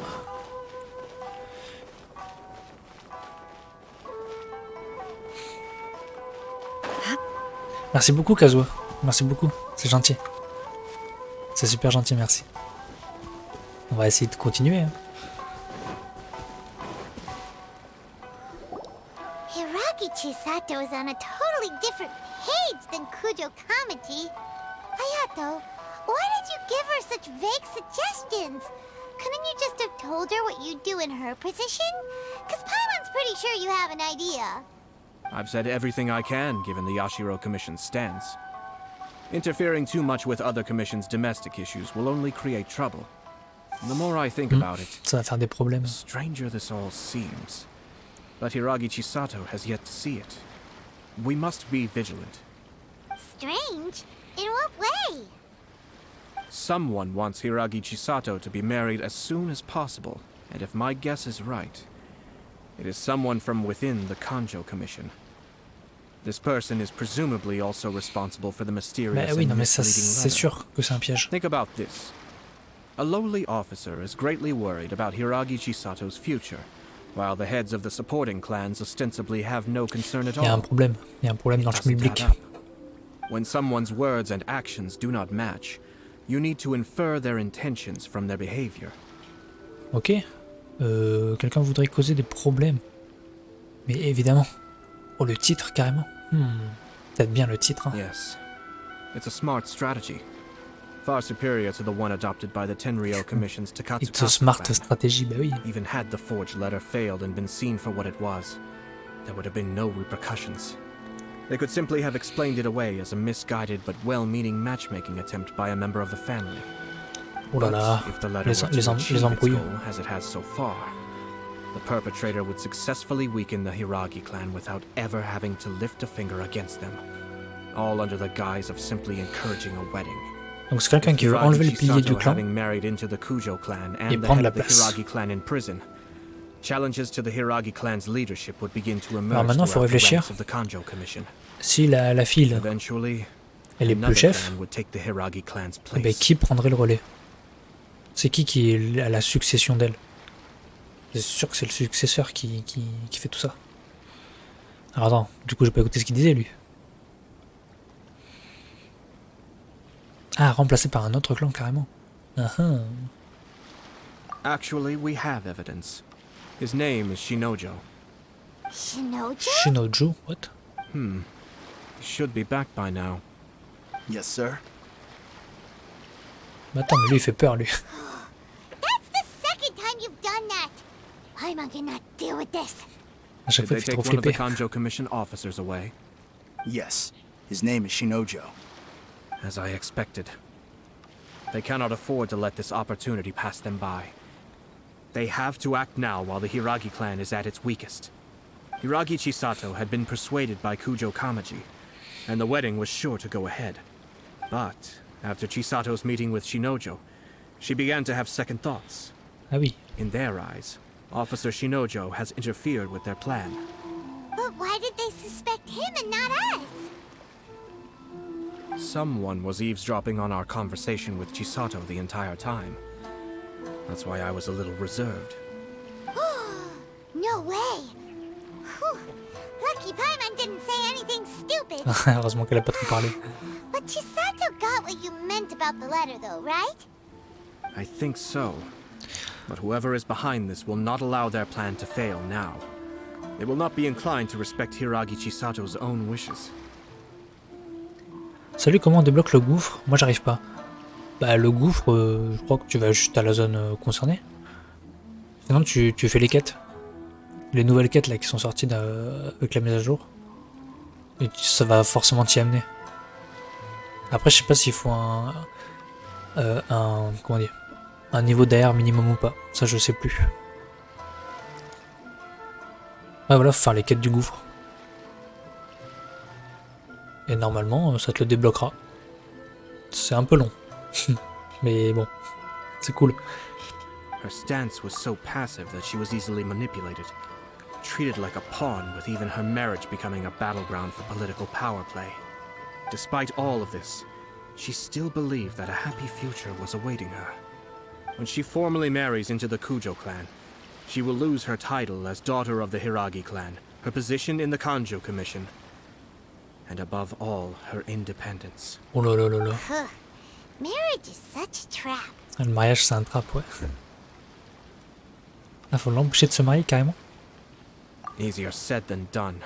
Merci beaucoup Kazuo, merci beaucoup, c'est gentil. C'est super gentil, merci. On va essayer de continuer. Hein. Hiragi Chisato is on a totally different page than Kujo Kamaji. Ayato, why did you give her such vague suggestions? Couldn't you just have told her what you'd do in her position? Cause Paimon's pretty sure you have an idea. I've said everything I can, given the Yashiro Commission's stance. Interfering too much with other commissions' domestic issues will only create trouble. The more I think about it, ça va faire des problèmes. The stranger this all seems. But Hiragi Chisato has yet to see it. We must be vigilant. Strange? In what way? Someone wants Hiragi Chisato to be married as soon as possible, and if my guess is right, it is someone from within the Kanjo Commission. This person is presumably also responsible for the mysterious oui, non, and mais ça, misleading c'est letter. sûr que c'est un piège. Think about this. A lowly officer is greatly worried about Hiragi Chisato's future, while the heads of the supporting clans ostensibly have no concern at all. Il y a un problème dans le schmilblick. When someone's words and actions do not match, you need to infer their intentions from their behavior. Ok. Quelqu'un voudrait causer des problèmes. Mais évidemment. Oh, le titre, carrément. Peut-être bien le titre. Hein. Yes. It's a smart strategy. Far superior to the one adopted by the Tenryou Commission's Takatsu It's a smart stratégie, bah oui. Even had the forged letter failed and been seen for what it was, there would have been no repercussions. They could simply have explained it away as a misguided but well-meaning matchmaking attempt by a member of the family. Oh là là, if the letter were to achieve its goal, as it has so far, the perpetrator would successfully weaken the Hiragi clan without ever having to lift a finger against them, all under the guise of simply encouraging a wedding. Donc c'est quelqu'un qui veut enlever le pilier du clan et prendre la place. Challenges to the Hiragi clan's leadership would begin to emerge. Alors maintenant, il faut réfléchir. Si la fille, elle est plus chef, eh ben, qui prendrait le relais? C'est qui est à la succession d'elle? C'est sûr que c'est le successeur qui fait tout ça. Alors attends, du coup j'ai pas écouté ce qu'il disait lui. Ah, remplacé par un autre clan carrément. Actually, we have evidence. His name is Shinojo. Shinojo? Shinojo? What? He should be back by now. Yes, sir. Mais attends, mais lui il fait peur lui. That's the second time you've done that. Paimon cannot deal with this. À chaque fois il fait trop flipper. Did they take one flipper. of the Kanjo Commission officers away? Yes. His name is Shinojo. As I expected. They cannot afford to let this opportunity pass them by. They have to act now while the Hiragi clan is at its weakest. Hiragi Chisato had been persuaded by Kujo Kamaji, and the wedding was sure to go ahead. But after Chisato's meeting with Shinojo, she began to have second thoughts. Ah oui. In their eyes, Officer Shinojo has interfered with their plan. But why did they suspect him and not us? Someone was eavesdropping on our conversation with Chisato the entire time. That's why I was a little reserved. No way! Whew. Lucky Paimon didn't say anything stupid. Heureusement qu'elle a pas trop parlé. But Chisato got what you meant about the letter though, right? I think so. But whoever is behind this will not allow their plan to fail now. They will not be inclined to respect Hiragi Chisato's own wishes. Salut, comment on débloque le gouffre? Moi j'arrive pas. Bah le gouffre, je crois que tu vas juste à la zone concernée. Sinon tu fais les quêtes. Les nouvelles quêtes là qui sont sorties avec la mise à jour. Et ça va forcément t'y amener. Après je sais pas s'il faut comment dire, un niveau d'AR minimum ou pas. Ça je sais plus. Ouais voilà, faut faire les quêtes du gouffre. Et normalement ça te le débloquera. C'est un peu long. Mais bon, c'est cool. Her stance was so passive that she was easily manipulated. treated like a pawn, with even her marriage becoming a battleground for political power play. Despite all of this, she still believed that a happy future was awaiting her. When she formally marries into the Kujo clan, she will lose her title as daughter of the Hiragi clan, her position in the Kanjo Commission, and above all, her independence. Oh là là là là. Marriage is such a trap. Le mariage, c'est un trap, ouais. Ah, faut l'empêcher de se marier, carrément. Easier said than done.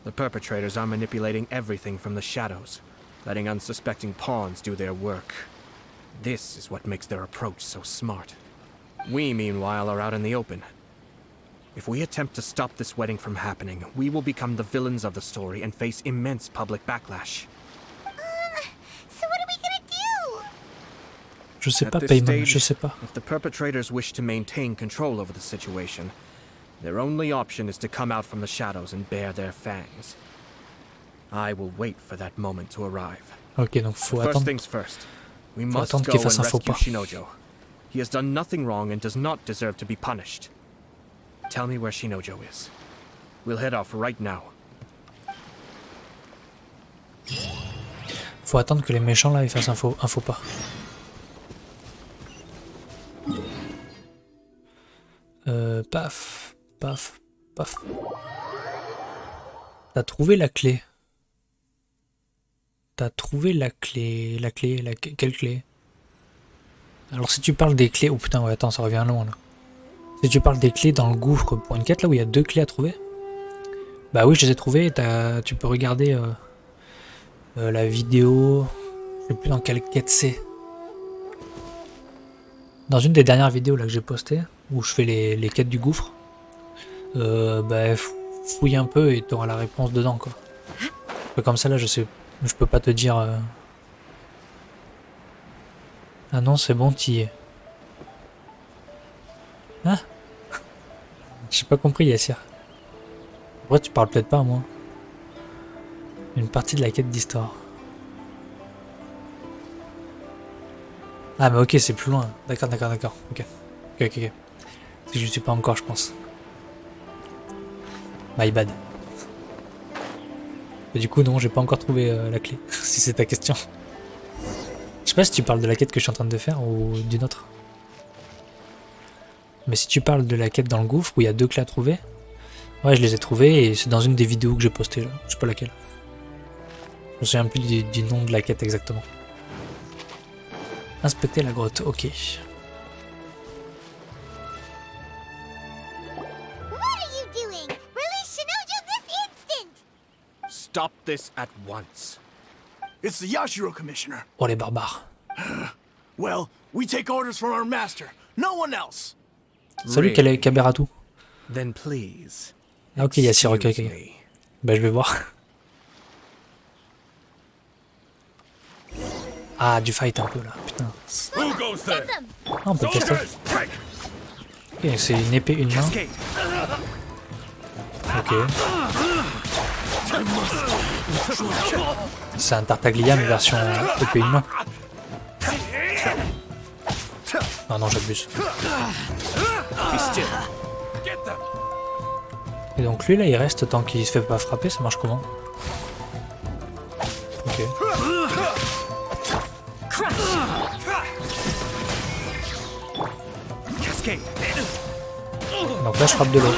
The perpetrators are manipulating everything from the shadows, letting unsuspecting pawns do their work. This is what makes their approach so smart. We, meanwhile, are out in the open. If we attempt to stop this wedding from happening, we will become the villains of the story and face immense public backlash. So what are we gonna do? Je sais pas, At this Payman, je stage, sais pas. if the perpetrators wish to maintain control over the situation, their only option is to come out from the shadows and bare their fangs. I will wait for that moment to arrive. Ok, donc faut First attendre. things first. We Faut must attendre go qu'il and fasse un faux rescue pas. Shinojo. He has done nothing wrong and does not deserve to be punished. Tell me where Shinojo is. We'll head off right now. Faut attendre que les méchants là ils fassent un faux pas. Paf, paf, paf. T'as trouvé la clé. T'as trouvé la clé. Quelle clé? Alors si tu parles des clés... Oh putain, ouais, attends, ça revient loin là. Si tu parles des clés dans le gouffre pour une quête là où il y a 2 clés à trouver. Bah oui, je les ai trouvées. Tu peux regarder la vidéo. Je sais plus dans quelle quête c'est. Dans une des dernières vidéos là que j'ai postées, où je fais les quêtes du gouffre, bah fouille un peu et t'auras la réponse dedans quoi. Comme ça là, je peux pas te dire. Ah non, c'est bon, t'y es. Hein? J'ai pas compris, Yassir. Pourquoi tu parles peut-être pas à moi? Une partie de la quête d'histoire. Ah mais ok, c'est plus loin. D'accord. Ok. Si je suis pas encore, je pense. My bad. Et du coup non, j'ai pas encore trouvé la clé, si c'est ta question. Je sais pas si tu parles de la quête que je suis en train de faire ou d'une autre. Mais si tu parles de la quête dans le gouffre où il y a 2 clés à trouver, ouais je les ai trouvées et c'est dans une des vidéos que j'ai postées là, je sais pas laquelle. Je me souviens plus du nom de la quête exactement. Inspecter la grotte, ok. Stop this at once. It's the Yashiro Commissioner. Oh les barbares. Well, we take orders from our master. No one else. Salut Kaberatu. Then please. Ah ok, Yassir, ok. Bah je vais voir. Ah, du fight un peu là, putain. Ah, on peut tester. Ok, c'est une épée, une main. Ok. C'est un Tartaglia mais version épée, une main. Non, j'abuse. Et donc lui là il reste tant qu'il se fait pas frapper, ça marche comment? Ok. Donc là je frappe de l'eau.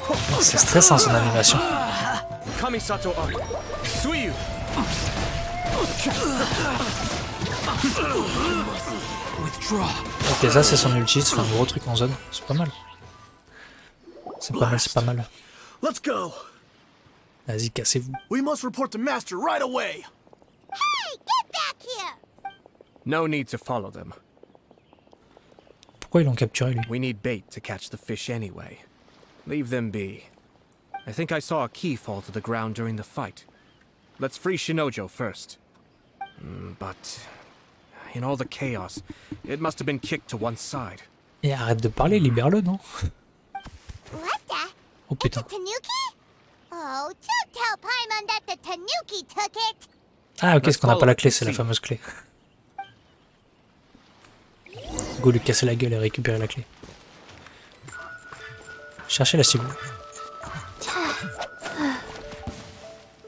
Oh, c'est stressant son animation. Kamisato Ayato. Ok, ça c'est son ulti, c'est un gros truc en zone, c'est pas mal. C'est pas mal. Let's go. Vas-y, cassez-vous. We must report to master right away. Hey, get back here! No need to follow them. Pourquoi ils l'ont capturé lui? We need bait to catch the fish anyway. Leave them be. I think I saw a key fall to the ground during the fight. Let's free Shinojo first. But in all the chaos, it must have been kicked to one side. Et arrête de parler, libère-le, non? What the? Oh putain. It's a Tanuki? Oh, don't tell Paimon that the Tanuki took it! Ah ok, est-ce qu'on n'a pas la clé, c'est la fameuse clé. go lui casser la gueule et récupérer la clé. Cherchez la cible.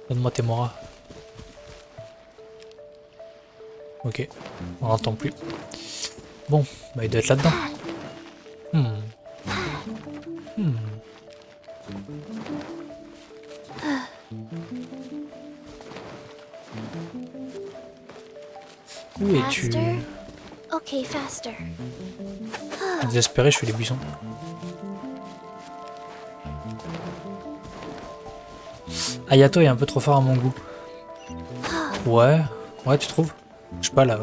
Donne-moi tes moras. Ok, on l'entend plus. Bon, bah il doit être là-dedans. Où es-tu? Ok, faster. Désespéré, je fais les buissons. Ayato est un peu trop fort à mon goût. Ouais, tu trouves? Je sais pas, là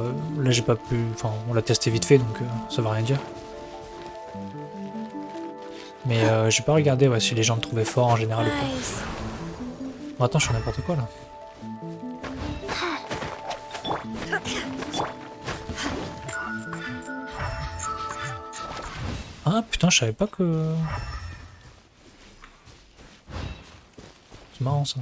j'ai pas pu... Enfin, on l'a testé vite fait, donc ça va rien dire. Mais j'ai pas regardé si les gens le trouvaient fort en général ou pas. Bon, attends, je fais n'importe quoi, là. Ah, putain, je savais pas que... C'est marrant, ça.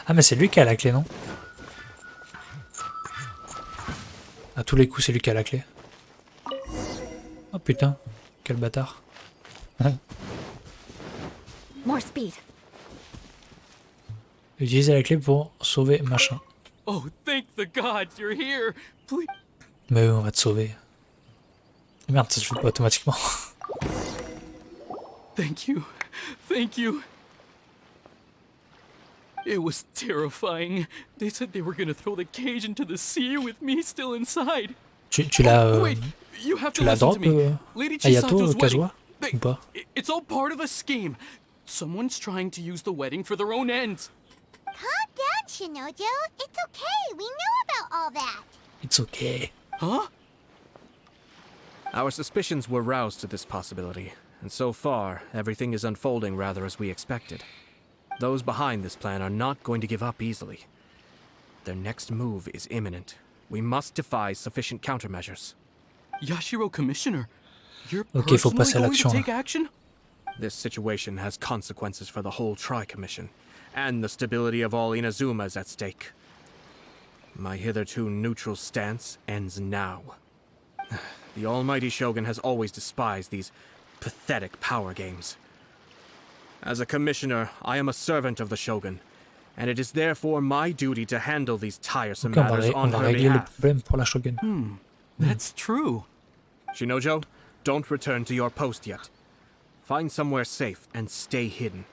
Ah mais c'est lui qui a la clé, non? À tous les coups c'est lui qui a la clé. Oh putain, quel bâtard. More speed. Utilisez la clé pour sauver machin. Oh, thank the gods you're here. Please. Mais oui, on va te sauver. Merde, ça se fait pas automatiquement. Thank you. Thank you. It was terrifying. They said they were gonna throw the cage into the sea with me still inside. Tu l'as tu l'as drop Lady Ayato Chisato's Kazuha wedding. ou pas? It's all part of a scheme. Someone's trying to use the wedding for their own ends. Calm down, Shinojo. It's okay. We know about all that. It's okay. Huh? Our suspicions were roused to this possibility, and so far, everything is unfolding rather as we expected. Those behind this plan are not going to give up easily. Their next move is imminent. We must devise sufficient countermeasures. Yashiro Commissioner, you're Ok, faut passer à personally going l'action, to là. take action? This situation has consequences for the whole Tri-Commission, and the stability of all Inazuma is at stake. My hitherto neutral stance ends now. The almighty Shogun has always despised these pathetic power games. As a commissioner, I am a servant of the Shogun, and it is therefore my duty to handle these tiresome Ok, matters on on va her régler le behalf. problème pour la Shogun. That's true. Shinojo, don't return to your post yet. Find somewhere safe and stay hidden.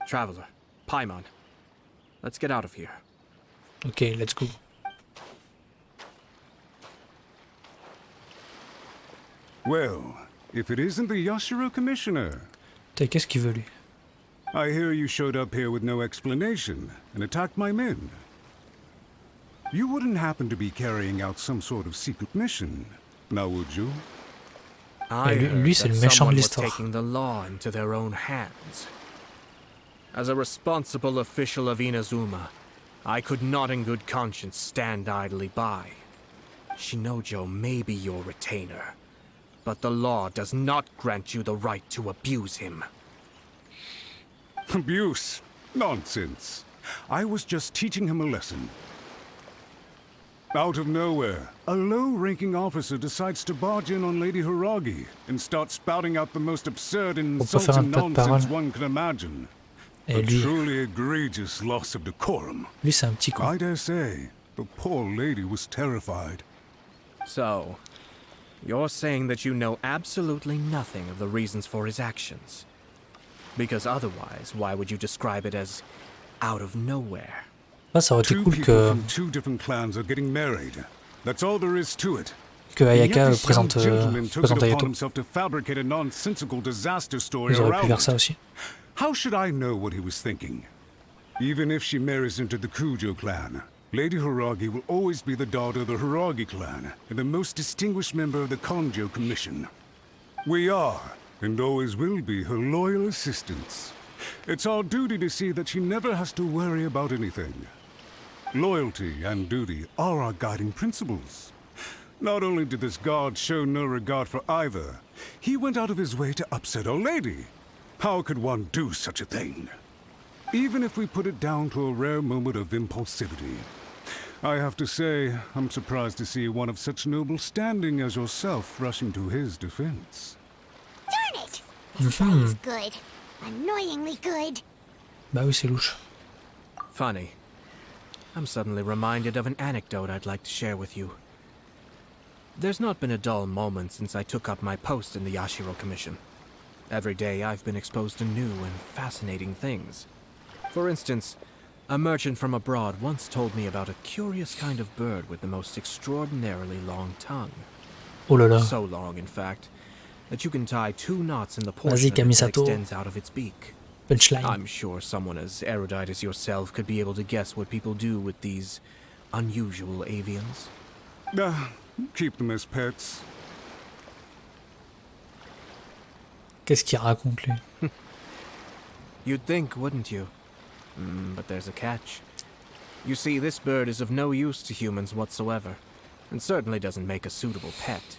Traveler, Paimon, let's get out of here. Ok, let's go. Well, if it isn't the Yashiro Commissioner. Putain, qu'est-ce qu'il veut lui? I hear you showed up here with no explanation and attacked my men. You wouldn't happen to be carrying out some sort of secret mission, now would you? I heard lui, c'est that le méchant de someone was l'histoire. taking the law into their own hands. As a responsible official of Inazuma, I could not in good conscience stand idly by. Shinojo may be your retainer, but the law does not grant you the right to abuse him. Abuse? Nonsense. I was just teaching him a lesson. Out of nowhere, a low-ranking officer decides to barge in on Lady Hiragi and start spouting out the most absurd and On peut faire un insulting tas de nonsense paroles. one can imagine. Et A lui, truly egregious loss of decorum. lui c'est un petit con. I dare say, the poor lady was terrified. So, you're saying that you know absolutely nothing of the reasons for his actions. Because otherwise, why would you describe it as out of nowhere? Ah, ça aurait été Two cool people que, from two different clans are getting married. That's all there is to it. que And yet Ayaka this young présente, gentleman took présente it upon Ayato. himself to fabricate a nonsensical disaster story Ils auraient pu around faire ça it. aussi. How should I know what he was thinking? Even if she marries into the Kujo clan, Lady Hiragi will always be the daughter of the Hiragi clan and the most distinguished member of the Konjo Commission. We are, and always will be, her loyal assistants. It's our duty to see that she never has to worry about anything. Loyalty and duty are our guiding principles. Not only did this guard show no regard for either, he went out of his way to upset our lady. How could one do such a thing? even if we put it down to a rare moment of impulsivity. I have to say, I'm surprised to see one of such noble standing as yourself rushing to his defense. Darn it! This guy is good. Annoyingly good. Bah oui, c'est louche. Funny. I'm suddenly reminded of an anecdote I'd like to share with you. There's not been a dull moment since I took up my post in the Yashiro Commission. Every day I've been exposed to new and fascinating things. For instance, a merchant from abroad once told me about a curious kind of bird with the most extraordinarily long tongue. Oh là là. So long, in fact, that you can tie 2 knots in the portion of it that extends out of its beak. Punchline. I'm sure someone as erudite as yourself could be able to guess what people do with these unusual avians. Keep them as pets. Qu'est-ce qu'il raconte, lui? You'd think, wouldn't you? But there's a catch. You see, this bird is of no use to humans whatsoever, and certainly doesn't make a suitable pet.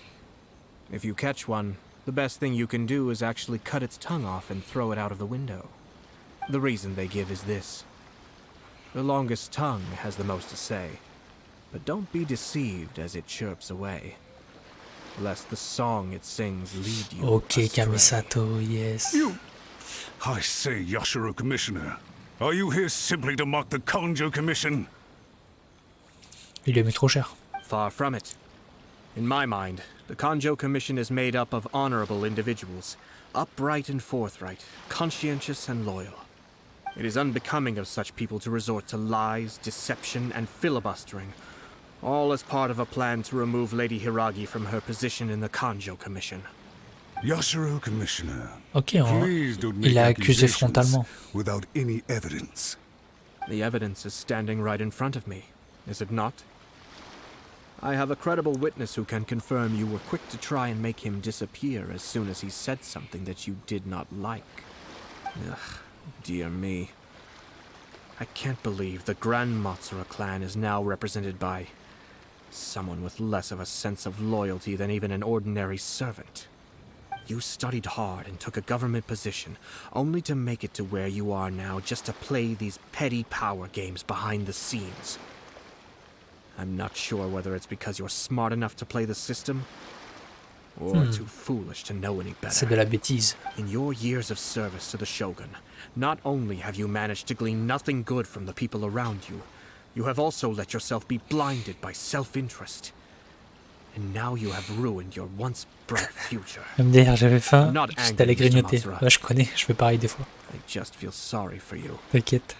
If you catch one, the best thing you can do is actually cut its tongue off and throw it out of the window. The reason they give is this. The longest tongue has the most to say, but don't be deceived as it chirps away, lest the song it sings lead you Ok, astray. Kamisato, yes. I say, Yashiro Commissioner, are you here simply to mock the Kanjo Commission? Il lui a mis trop cher. Far from it. In my mind, the Kanjo Commission is made up of honorable individuals, upright and forthright, conscientious and loyal. It is unbecoming of such people to resort to lies, deception, and filibustering, all as part of a plan to remove Lady Hiragi from her position in the Kanjo Commission. Yashiro Commissioner, Ok, please don't make il a accusé accusations frontalement. without any evidence. The evidence is standing right in front of me, is it not? I have a credible witness who can confirm you were quick to try and make him disappear as soon as he said something that you did not like. Ugh, dear me. I can't believe the Grand Matsura clan is now represented by someone with less of a sense of loyalty than even an ordinary servant. You studied hard and took a government position, only to make it to where you are now just to play these petty power games behind the scenes. I'm not sure whether it's because you're smart enough to play the system, or too foolish to know any better. C'est de la bêtise. In your years of service to the Shogun, not only have you managed to glean nothing good from the people around you, you have also let yourself be blinded by self-interest. And now you have ruined your once bright future. MDR, j'avais faim, I'm not j'étais allé angry, Mr. grignoter. Matsura. Ouais, je connais, je fais pareil des fois. I just feel sorry for you. T'inquiète.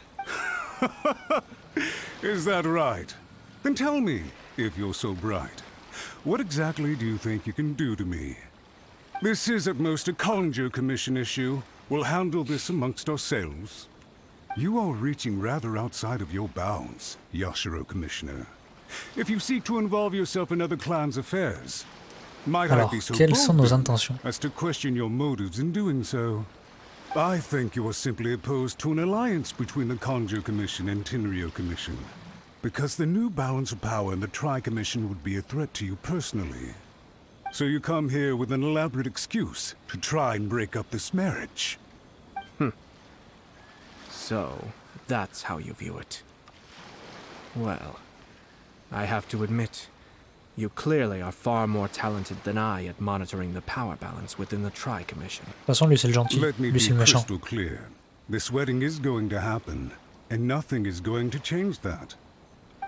Is that right? Then tell me, if you're so bright, what exactly do you think you can do to me? This is at most a Kanjo Commission issue. We'll handle this amongst ourselves. You are reaching rather outside of your bounds, Yashiro Commissioner. If you seek to involve yourself in other clans' affairs, might I Alors, be so quelles sont bold nos then intentions? as to question your motives in doing so? I think you are simply opposed to an alliance between the Kanjo Commission and Tenryo Commission, because the new balance of power in the Tri-Commission would be a threat to you personally. So you come here with an elaborate excuse to try and break up this marriage. So, that's how you view it. Well, I have to admit, you clearly are far more talented than I at monitoring the power balance within the Tri-Commission. De toute façon, lui c'est le gentil, Let me lui c'est be le méchant. crystal clear. This wedding is going to happen, and nothing is going to change that.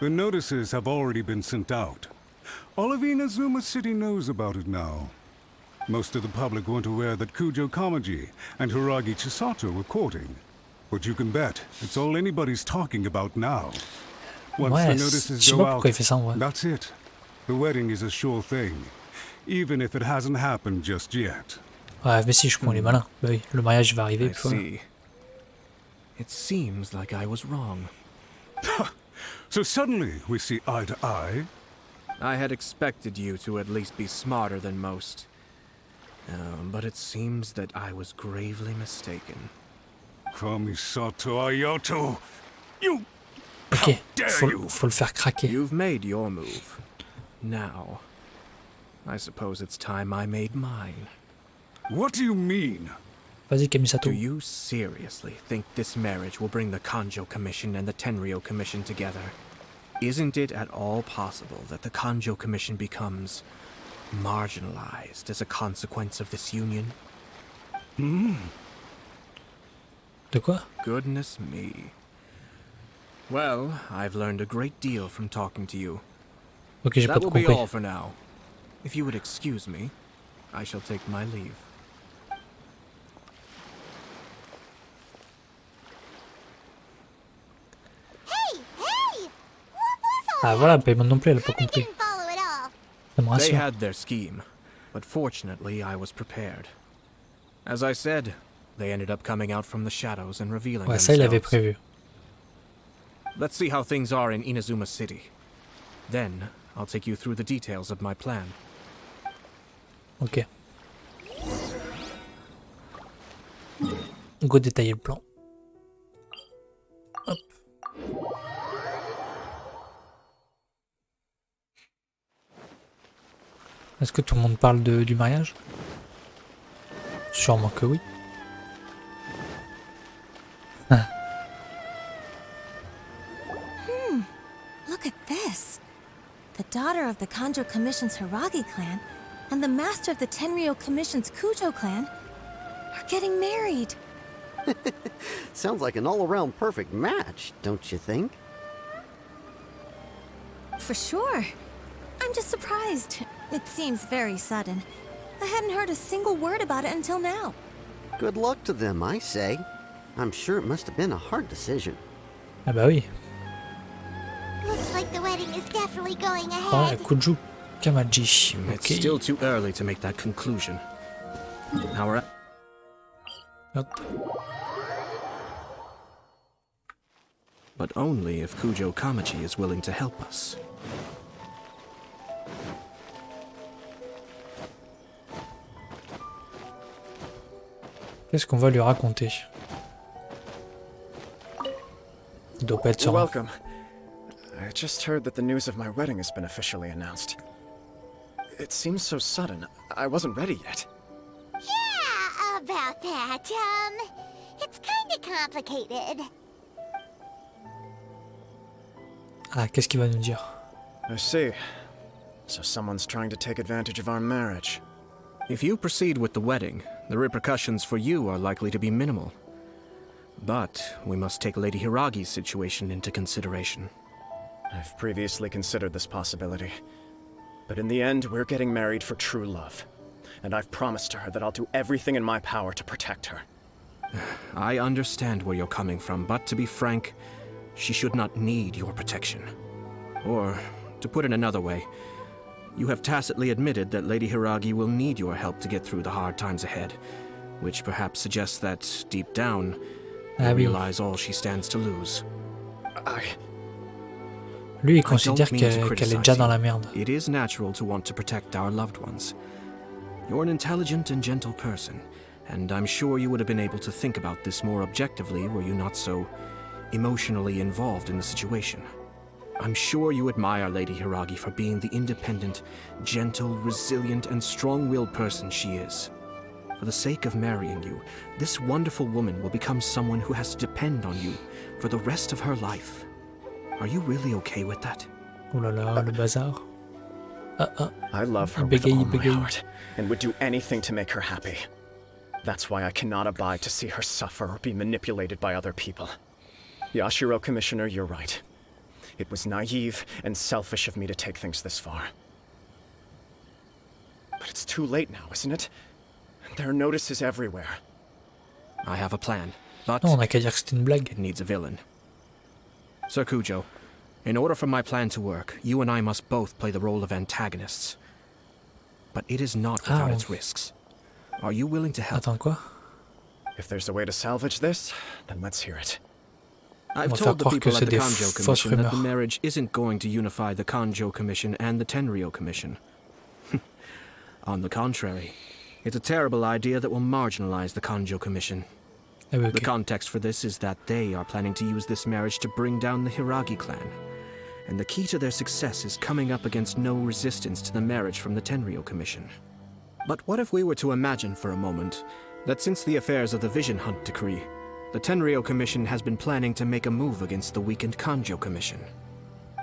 The notices have already been sent out. All of Inazuma City knows about it now. Most of the public weren't aware that Kujo Kamaji and Hiragi Chisato were courting. But you can bet it's all anybody's talking about now. Once Ouais, the je notices sais go pas out, pourquoi il fait ça en vrai. that's it. The wedding is a sure thing, even if it hasn't happened just yet. Ouais, mais si, je crois, il est malin. Bah oui, le mariage va arriver. I Puis voilà. see. It seems like I was wrong. So suddenly we see eye to eye. I had expected you to at least be smarter than most. But it seems that I was gravely mistaken. Kamisato Ayato, you... Ok, dare you? faut le faire craquer. You've made your move. Now, I suppose it's time I made mine. What do you mean? Vas-y, Kamisato. Do you seriously think this marriage will bring the Kanjo Commission and the Tenryou Commission together? Isn't it at all possible that the Kanjo Commission becomes marginalized as a consequence of this union? De quoi? Goodness me. Well, I've learned a great deal from talking to you. Ok, j'ai pas That tout will be compris. all for now. If you would excuse me, I shall take my leave. Hey! What was all Ah voilà, Payman non plus, elle a pas I compris. didn't follow it all. Ça me They rassure. had their scheme, but fortunately I was prepared. As I said, they ended up coming out from the shadows and revealing Ouais, ça il avait themselves. prévu. Let's see how things are in Inazuma City. Then, I'll take you through the details of my plan. Ok. Go détailler le plan. Hop. Est-ce que tout le monde parle du mariage? Sûrement que oui. Look at this. The daughter of the Kanjo Commission's Hiragi clan and the master of the Tenryou Commission's Kujo clan are getting married. Sounds like an all-around perfect match, don't you think? For sure. I'm just surprised. It seems very sudden. I hadn't heard a single word about it until now. Good luck to them, I say. I'm sure it must have been a hard decision. Ah bah oui. Looks like the wedding is definitely going Ah, ahead. Kuju Kamaji. It's Ok. still too early to make that conclusion. Our Hop. But only if Kujo Kamaji is willing to help us. Qu'est-ce qu'on va lui raconter? Il doit pas être serein. Welcome. I just heard that the news of my wedding has been officially announced. It seems so sudden. I wasn't ready yet. Yeah, about that. It's kinda complicated. Ah, qu'est-ce qu'il va nous dire? I see. So someone's trying to take advantage of our marriage. If you proceed with the wedding, the repercussions for you are likely to be minimal. But we must take Lady Hiragi's situation into consideration. I've previously considered this possibility. But in the end, we're getting married for true love. And I've promised her that I'll do everything in my power to protect her. I understand where you're coming from, but to be frank, she should not need your protection. Or, to put it another way, you have tacitly admitted that Lady Hiragi will need your help to get through the hard times ahead, which perhaps suggests that, deep down, you realize all she stands to lose. Lui, il I considère don't mean to qu'elle est déjà criticize dans la you. merde. It is natural to want to protect our loved ones. You're an intelligent and gentle person, and I'm sure you would have been able to think about this more objectively were you not so emotionally involved in the situation. I'm sure you admire Lady Hiragi for being the independent, gentle, resilient, and strong-willed person she is. For the sake of marrying you, this wonderful woman will become someone who has to depend on you for the rest of her life. Are you really okay with that? Oh là là, le bazar. I love her with all my heart, and would do anything to make her happy. That's why I cannot abide to see her suffer or be manipulated by other people. Yashiro, Commissioner, you're right. It was naive and selfish of me to take things this far. But it's too late now, isn't it? There are notices everywhere. I have a plan, but Non, on a qu'à dire que c'était une blague. it needs a villain. Sir Kujo, in order for my plan to work, you and I must both play the role of antagonists. But it is not without its risks. Are you willing to help? Attends, quoi? If there's a way to salvage this, then let's hear it. I've On va faire told the croire que people c'est at the des Kanjo fausses Commission that the rumeurs. marriage isn't going to unify the Kanjo Commission and the Tenryou Commission. On the contrary, it's a terrible idea that will marginalize the Kanjo Commission. Ah oui, The ok. context for this is that they are planning to use this marriage to bring down the Hiragi clan. And the key to their success is coming up against no resistance to the marriage from the Tenryou Commission. But what if we were to imagine for a moment that since the affairs of the Vision Hunt decree, the Tenryou Commission has been planning to make a move against the weakened Kanjo Commission.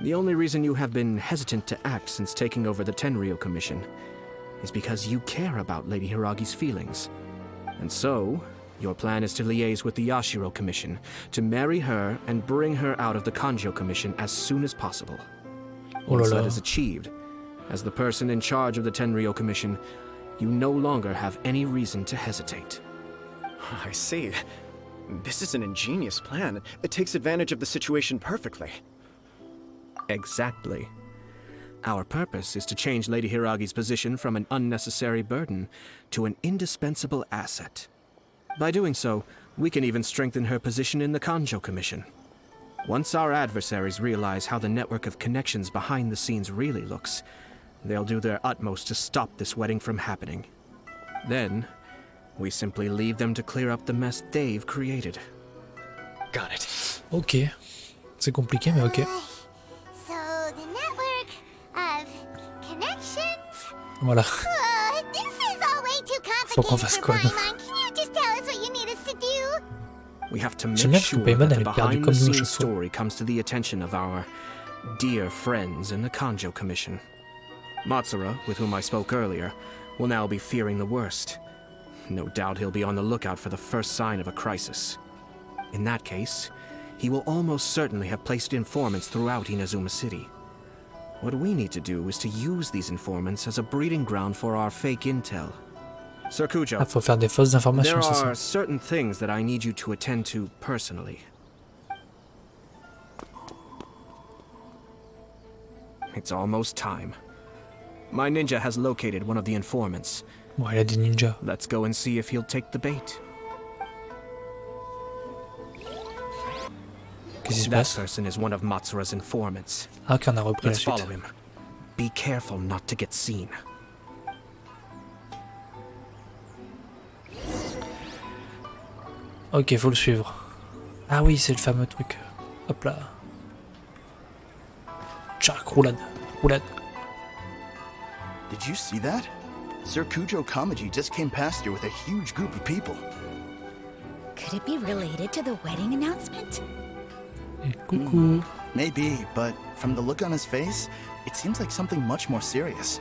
The only reason you have been hesitant to act since taking over the Tenryou Commission is because you care about Lady Hiragi's feelings. And so, your plan is to liaise with the Yashiro Commission to marry her and bring her out of the Kanjo Commission as soon as possible. Once that is achieved, as the person in charge of the Tenryou Commission, you no longer have any reason to hesitate. I see. This is an ingenious plan. It takes advantage of the situation perfectly. Exactly. Our purpose is to change Lady Hiragi's position from an unnecessary burden to an indispensable asset. By doing so, we can even strengthen her position in the Kanjo Commission. Once our adversaries realize how the network of connections behind the scenes really looks, they'll do their utmost to stop this wedding from happening. Then, we simply leave them to clear up the mess they've created. Got it. Ok. C'est compliqué, mais ok. So, the network of connections? Voilà. This is all way too Faut qu'on complicated fasse for quoi, nous? Paimon. Can you just tell us what you need us to do? We have to J'aime make bien parce que sure Paimon, that elle the est perdue comme nous, behind-the-scenes chaque fois. story comes to the attention of our dear friends in the Kanjo Commission. Matsura, with whom I spoke earlier, will now be fearing the worst. No doubt he'll be on the lookout for the first sign of a crisis. In that case, he will almost certainly have placed informants throughout Inazuma City. What we need to do is to use these informants as a breeding ground for our fake intel. Sir Kujo, Ah, faut faire des fausses informations, there c'est ça. are certain things that I need you to attend to personally. It's almost time. My ninja has located one of the informants. Bon, il a des ninjas. Let's go and see if he'll take the bait. Qu'est-ce qui se That passe? person is one of Matsura's informants. Ah, ok, on a repris la Let's suite. follow him. Be careful not to get seen. Ok, faut le suivre. Ah oui, c'est le fameux truc. Hop là. Tchac, roulade. Roulade. Did you see that? Sir Kujo Kamaji just came past here with a huge group of people. Could it be related to the wedding announcement? Et coucou. Maybe, but from the look on his face, it seems like something much more serious.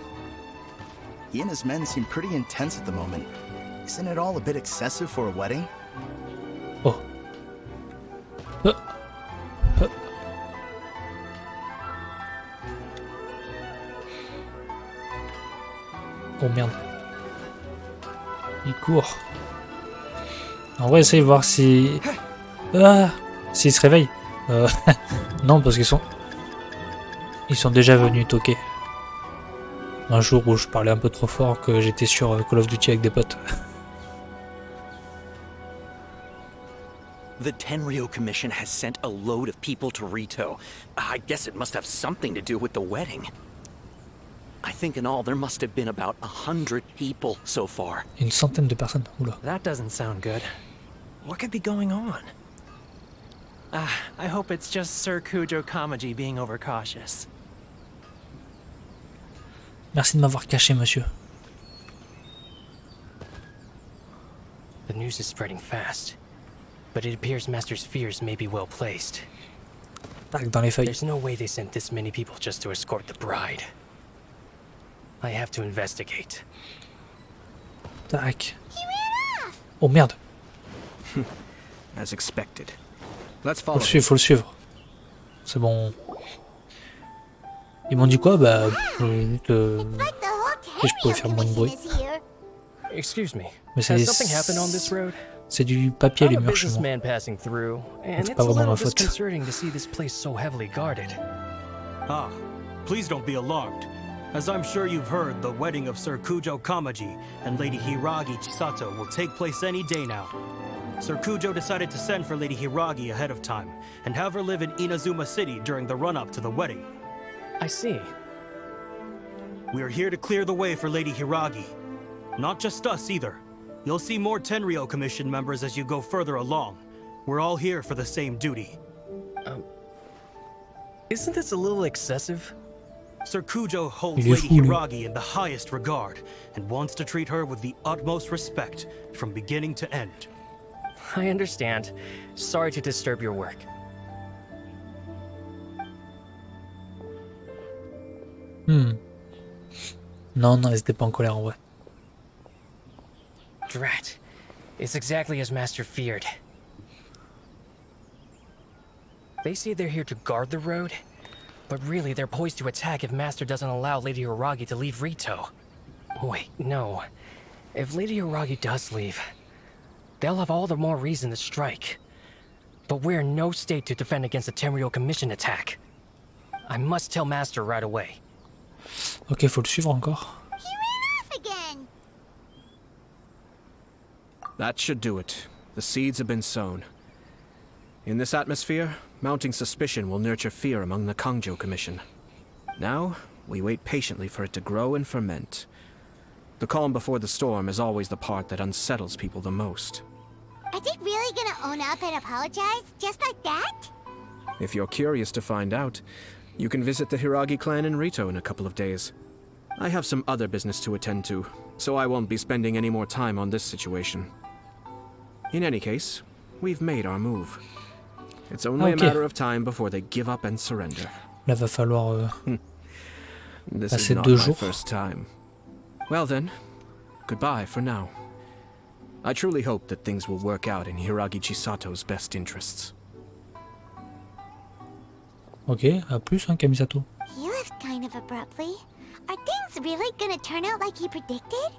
He and his men seem pretty intense at the moment. Isn't it all a bit excessive for a wedding? Oh. Oh merde. Il court. En vrai, essaye de voir si... Ah, s'il se réveille. Non, parce qu'ils sont... Ils sont déjà venus toquer. Un jour où je parlais un peu trop fort, que j'étais sur Call of Duty avec des potes. The Tenryou Commission has sent a load of people to Rito. I guess it must have something to do with the wedding. I think in all there must have been about 100 people so far. Une centaine de personnes. Oula. That doesn't sound good. What could be going on? I hope it's just Sir Kujo Kamaji being overcautious. Merci de m'avoir caché, monsieur. The news is spreading fast, but it appears Master's fears may be well placed. Tac, dans les feuilles. There's no way they sent this many people just to escort the bride. I have to investigate. Tac. Oh merde. As expected. Let's Faut follow. faut le suivre. C'est bon. Ils m'ont dit quoi? Bah, si je pouvais faire moins de bruit. Excuse me. Mais Has something happened on this road? c'est du papier les I'm a murs chez moi. businessman passing through, and C'est it's pas a vraiment little ma faute. disconcerting to see this place so heavily guarded. Ah, please don't be alarmed. As I'm sure you've heard, the wedding of Sir Kujo Kamaji and Lady Hiragi Chisato will take place any day now. Sir Kujo decided to send for Lady Hiragi ahead of time and have her live in Inazuma City during the run-up to the wedding. I see. We are here to clear the way for Lady Hiragi. Not just us either. You'll see more Tenryou Commission members as you go further along. We're all here for the same duty. Isn't this a little excessive? Sir Kujo holds Il est Lady fou, lui. Hiragi in the highest regard and wants to treat her with the utmost respect from beginning to end. I understand. Sorry to disturb your work. Non, non, ils étaient pas en colère en vrai. Drat. It's exactly as Master feared. They say they're here to guard the road, but really they're poised to attack if Master doesn't allow Lady Hiragi to leave Rito. Wait, no. If Lady Hiragi does leave, they'll have all the more reason to strike. But we're in no state to defend against a Tenryou Commission attack. I must tell Master right away. Ok, faut le suivre encore. He ran off again. That should do it. The seeds have been sown. In this atmosphere, mounting suspicion will nurture fear among the Kongjo Commission. Now, we wait patiently for it to grow and ferment. The calm before the storm is always the part that unsettles people the most. Are they really gonna own up and apologize? Just like that? If you're curious to find out, you can visit the Hiragi clan in Rito in a couple of days. I have some other business to attend to, so I won't be spending any more time on this situation. In any case, we've made our move. It's only a matter of time before they give up and surrender. Là, va falloir This passer is not 2 my jours. first time. Well then, goodbye for now. I truly hope that things will work out in Hiragi Chisato's best interests. Ok, à plus, hein, Kamisato. He left kind of abruptly. Are things really gonna turn out like he predicted?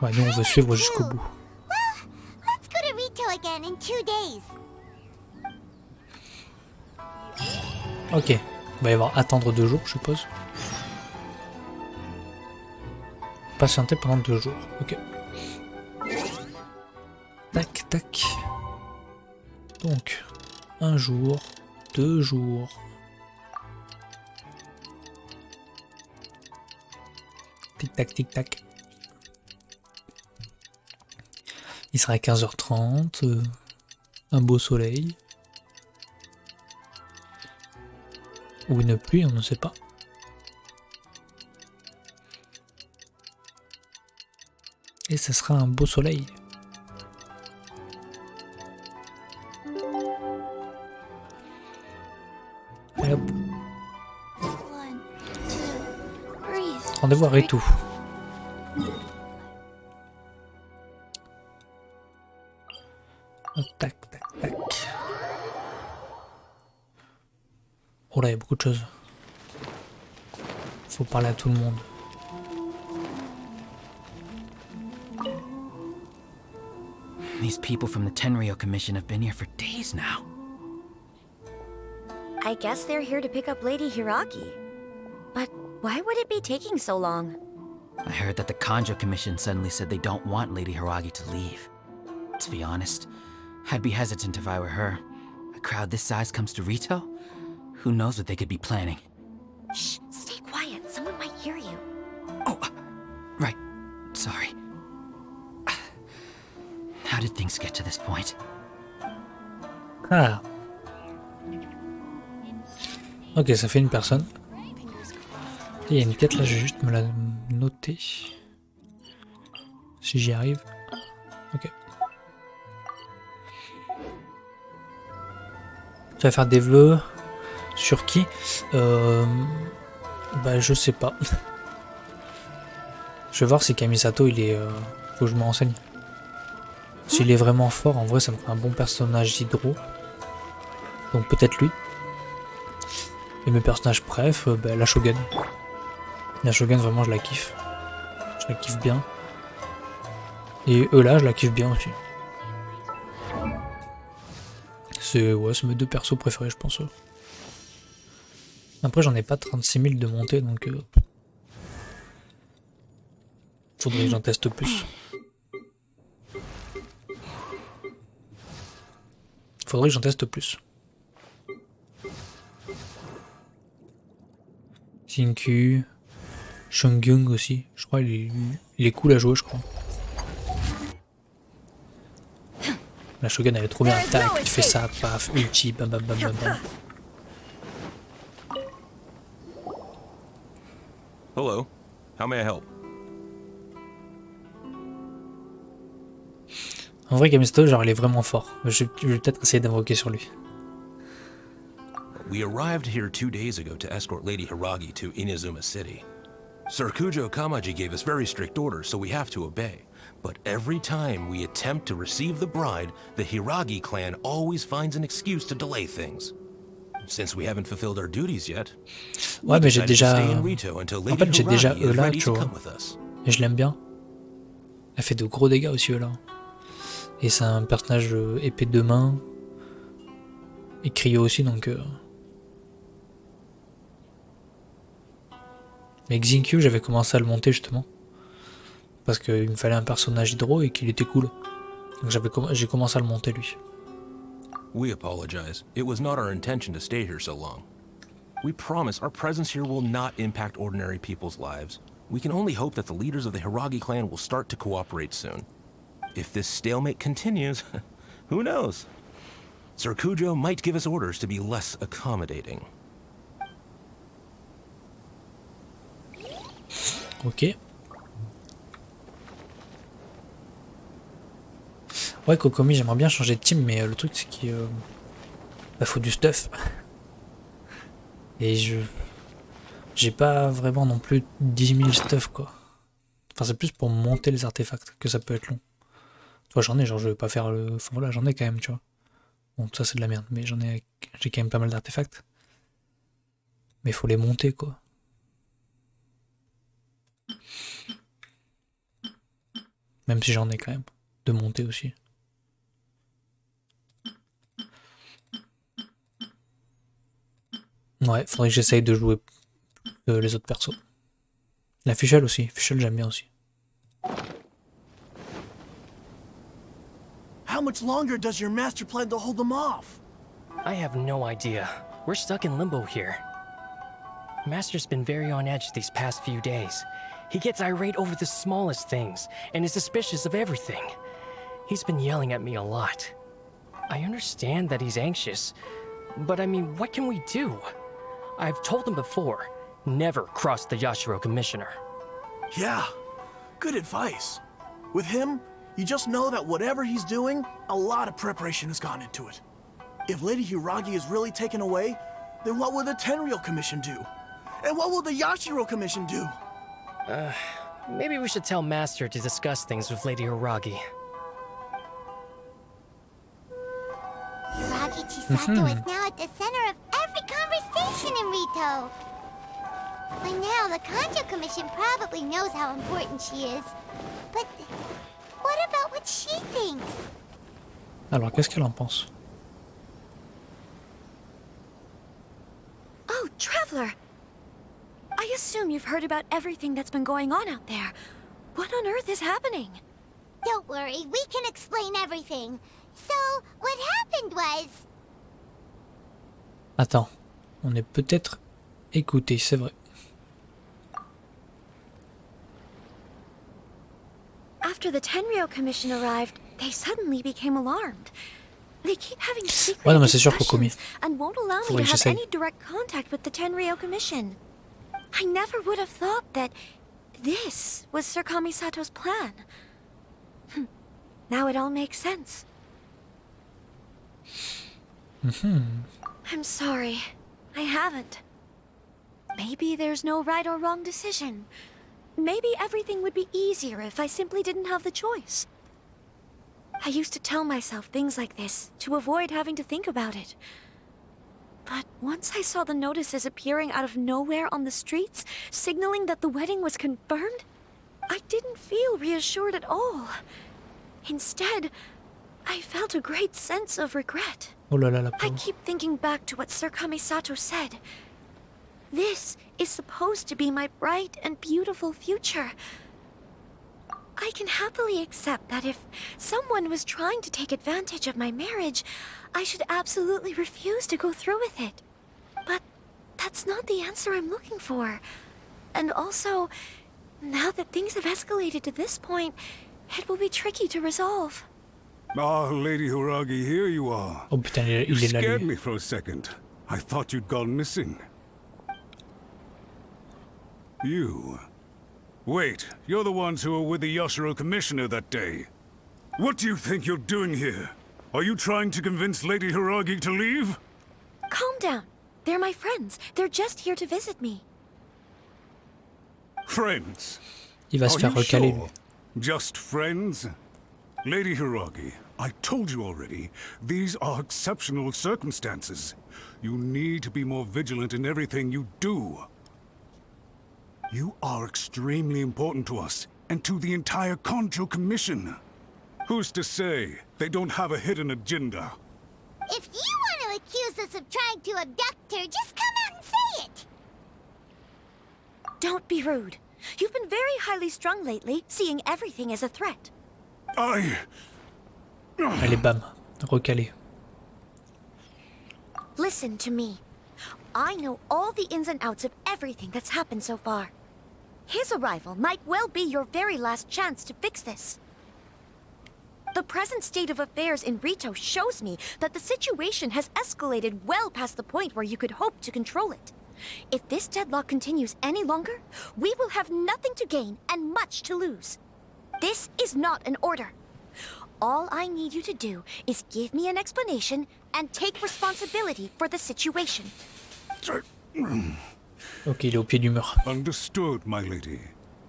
Ouais, nous, on veut suivre jusqu'au bout. Well, let's go to Rito again in 2 days. Ok, il va y avoir attendre 2 jours, je suppose. Patienter pendant 2 jours, ok. Tac, tac. Donc, 1 jour, 2 jours. Tic tac, tic tac. Il sera 15h30. Un beau soleil. Ou une pluie, on ne sait pas. Et ce sera un beau soleil. Et hop. Rendez-vous à Rito. Tac, tac, tac. Oh là, il y a beaucoup de choses. Faut parler à tout le monde. These people from the Tenryou Commission have been here for days now. I guess they're here to pick up Lady Hiragi. But why would it be taking so long? I heard that the Kongjo Commission suddenly said they don't want Lady Hiragi to leave. To be honest, I'd be hesitant if I were her. A crowd this size comes to Rito? Who knows what they could be planning? Shh, stay quiet. Someone might hear you. Oh, right. Sorry. How did things get to this point? Ah. Ok, ça fait une personne. Et il y a une quête là, je vais juste me la noter. Si j'y arrive. Ok. Tu vas faire des vœux. Sur qui? Bah je sais pas. Je vais voir si Kamisato il est... Faut que je me renseigne. S'il est vraiment fort, en vrai ça me ferait un bon personnage hydro. Donc peut-être lui. Et mes personnages bref, bah, la Shogun. La Shogun vraiment je la kiffe. Je la kiffe bien. Et eux là je la kiffe bien aussi. C'est ouais, mes 2 persos préférés je pense. Après j'en ai pas 36 000 de montée donc faudrait que j'en teste plus. Faudrait que j'en teste plus. Xingqiu, Shungyung aussi, je crois il est cool à jouer je crois. La Shogun elle est trop bien, tac, il fait ça, paf, ulti, bam bam bam bam bam. Hello. How may I help? En vrai, Kamisato, genre, il est vraiment fort. Je vais peut-être essayer d'invoquer sur lui. We arrived here 2 days ago to escort Lady Hiragi to Inazuma City. Serkujo Kamaji gave us very strict orders, so we have to obey. But every time we attempt to receive the bride, the Hiragi clan always finds an excuse to delay things. Since we haven't fulfilled our duties yet, ouais, mais j'ai déjà... En fait, j'ai déjà Eula, tu vois. Et je l'aime bien. Elle fait de gros dégâts aussi, Eula. Et c'est un personnage épée de main. Et Cryo aussi, donc... Mais Xinkyu, j'avais commencé à le monter, justement. Parce qu'il me fallait un personnage hydro et qu'il était cool. Donc j'ai commencé à le monter, lui. We apologize. It was not our intention to stay here so long. We promise our presence here will not impact ordinary people's lives. We can only hope that the leaders of the Hiragi clan will start to cooperate soon. If this stalemate continues, who knows? Serkujo might give us orders to be less accommodating. Ok. Ouais, Kokomi, j'aimerais bien changer de team, mais le truc c'est qu'il faut du stuff. Et j'ai pas vraiment non plus 10 000 stuff, quoi. Enfin, c'est plus pour monter les artefacts que ça peut être long. Tu vois, j'en ai, genre je vais pas faire le... Enfin voilà, j'en ai quand même, tu vois. Bon, ça c'est de la merde, mais j'ai quand même pas mal d'artefacts. Mais il faut les monter, quoi. Même si j'en ai quand même. De monter aussi. Ouais, faudrait que j'essaye de jouer les autres persos. La Fischl aussi. Fischl, j'aime bien aussi. How much longer does your master plan to hold them off? I have no idea. We're stuck in limbo here. Master's been very on edge these past few days. He gets irate over the smallest things, and is suspicious of everything. He's been yelling at me a lot. I understand that he's anxious, but I mean, what can we do? I've told him before, never cross the Yashiro Commissioner. Yeah, good advice. With him, you just know that whatever he's doing, a lot of preparation has gone into it. If Lady Hiragi is really taken away, then what will the Tenryou Commission do? And what will the Yashiro Commission do? Maybe we should tell Master to discuss things with Lady Hiragi. Hiragi Chisato is now at the center of every conversation in Rito. By now, the Kanjo Commission probably knows how important she is. But what about what she thinks? Alors, qu'est-ce qu'elle en pense? Oh, Traveler! I assume you've heard about everything that's been going on out there. What on earth is happening? Don't worry, we can explain everything. So, what happened was... Attends, on est peut-être écouté, c'est vrai. After the Tenryou Commission arrived, they suddenly became alarmed. They keep having secret Ouais, non, mais c'est sûr, Kokomi. and won't allow me to have any direct contact with the Tenryou Commission. I never would have thought that this was Sir Kamisato's plan. Now it all makes sense. I'm sorry. I haven't. Maybe there's no right or wrong decision. Maybe everything would be easier if I simply didn't have the choice. I used to tell myself things like this to avoid having to think about it. But once I saw the notices appearing out of nowhere on the streets, signaling that the wedding was confirmed, I didn't feel reassured at all. Instead, I felt a great sense of regret. Oh là là, la I pauvre. keep thinking back to what Sir Kamisato said. This is supposed to be my bright and beautiful future. I can happily accept that if someone was trying to take advantage of my marriage, I should absolutely refuse to go through with it. But that's not the answer I'm looking for. And also, now that things have escalated to this point, it will be tricky to resolve. Ah, Lady Hiragi, here you are. Oh putain, You il est là, scared lui. me for a second. I thought you'd gone missing. You. Wait, you're the ones who were with the Yashiro Commissioner that day. What do you think you're doing here? Are you trying to convince Lady Hiragi to leave? Calm down. They're my friends. They're just here to visit me. Friends? Il va se faire recaler, lui. Just friends? Lady Hiragi, I told you already, these are exceptional circumstances. You need to be more vigilant in everything you do. You are extremely important to us, and to the entire Konjo Commission. Who's to say they don't have a hidden agenda? If you want to accuse us of trying to abduct her, just come out and say it! Don't be rude. You've been very highly strung lately, seeing everything as a threat. Allez, bam. Recalé. Listen to me. I know all the ins and outs of everything that's happened so far. His arrival might well be your very last chance to fix this. The present state of affairs in Rito shows me that the situation has escalated well past the point where you could hope to control it. If this deadlock continues any longer, we will have nothing to gain and much to lose. This is not an order. All I need you to do is give me an explanation and take responsibility for the situation. Ok, il est au pied du mur. Understood, my lady.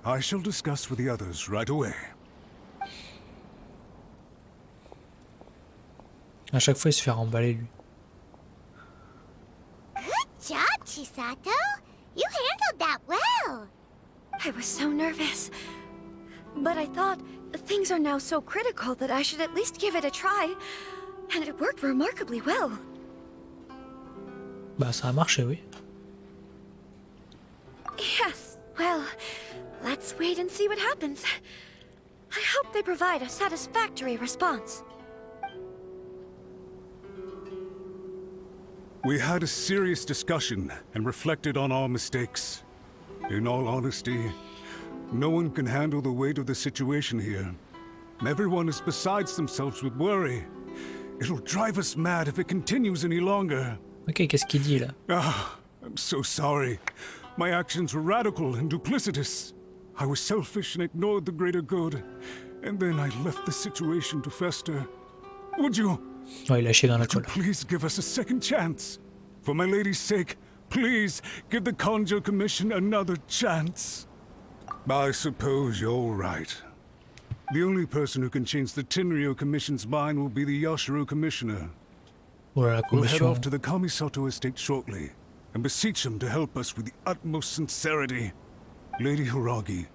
I shall discuss with the others right away. À chaque fois, il se fait remballer, lui. Good job, Chisato. You handled that well. I was so nervous. But I thought things are now so critical that I should at least give it a try. And it worked remarkably well. Bah, ça a marché, oui. Yes, well, let's wait and see what happens. I hope they provide a satisfactory response. We had a serious discussion and reflected on our mistakes. In all honesty, no one can handle the weight of the situation here. Everyone is besides themselves with worry. It'll drive us mad if it continues any longer. Ok, qu'est-ce qu'il dit là? I'm so sorry. My actions were radical and duplicitous. I was selfish and ignored the greater good. And then I left the situation to fester. Would you... Ouais, il a chié dans la colle. Please give us a second chance. For my lady's sake, please give the Konjo Commission another chance. I suppose you're right. The only person who can change the Tenryo Commission's mind will be the Yashiro Commissioner. We'll head off to the Kamisato estate shortly and beseech him to help us with the utmost sincerity. Lady Hiragi,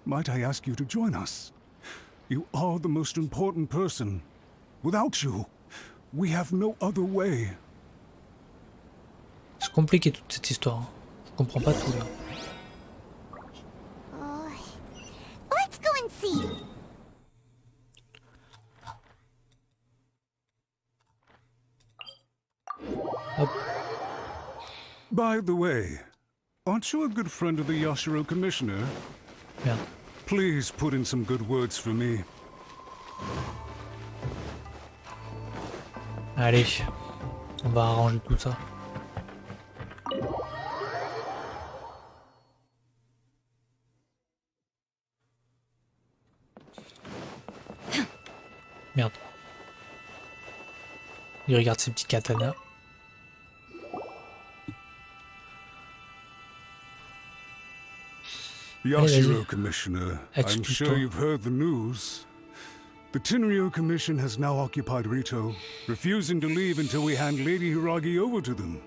might I ask you to join us? You are the most important person. Without you, we have no other way. C'est compliqué toute cette histoire. Je comprends pas tout là. Let's go and see. Hop. By the way, aren't you a good friend of the Yashiro Commissioner? Merde. Please put in some good words for me. Allez, on va arranger tout ça. Merde. Il regarde ses petits katanas. Yashiro Commissioner, I'm sure you've heard the news. The Tenryo Commission has now occupied Rito, refusing to leave until we hand Lady Hiragi over to them.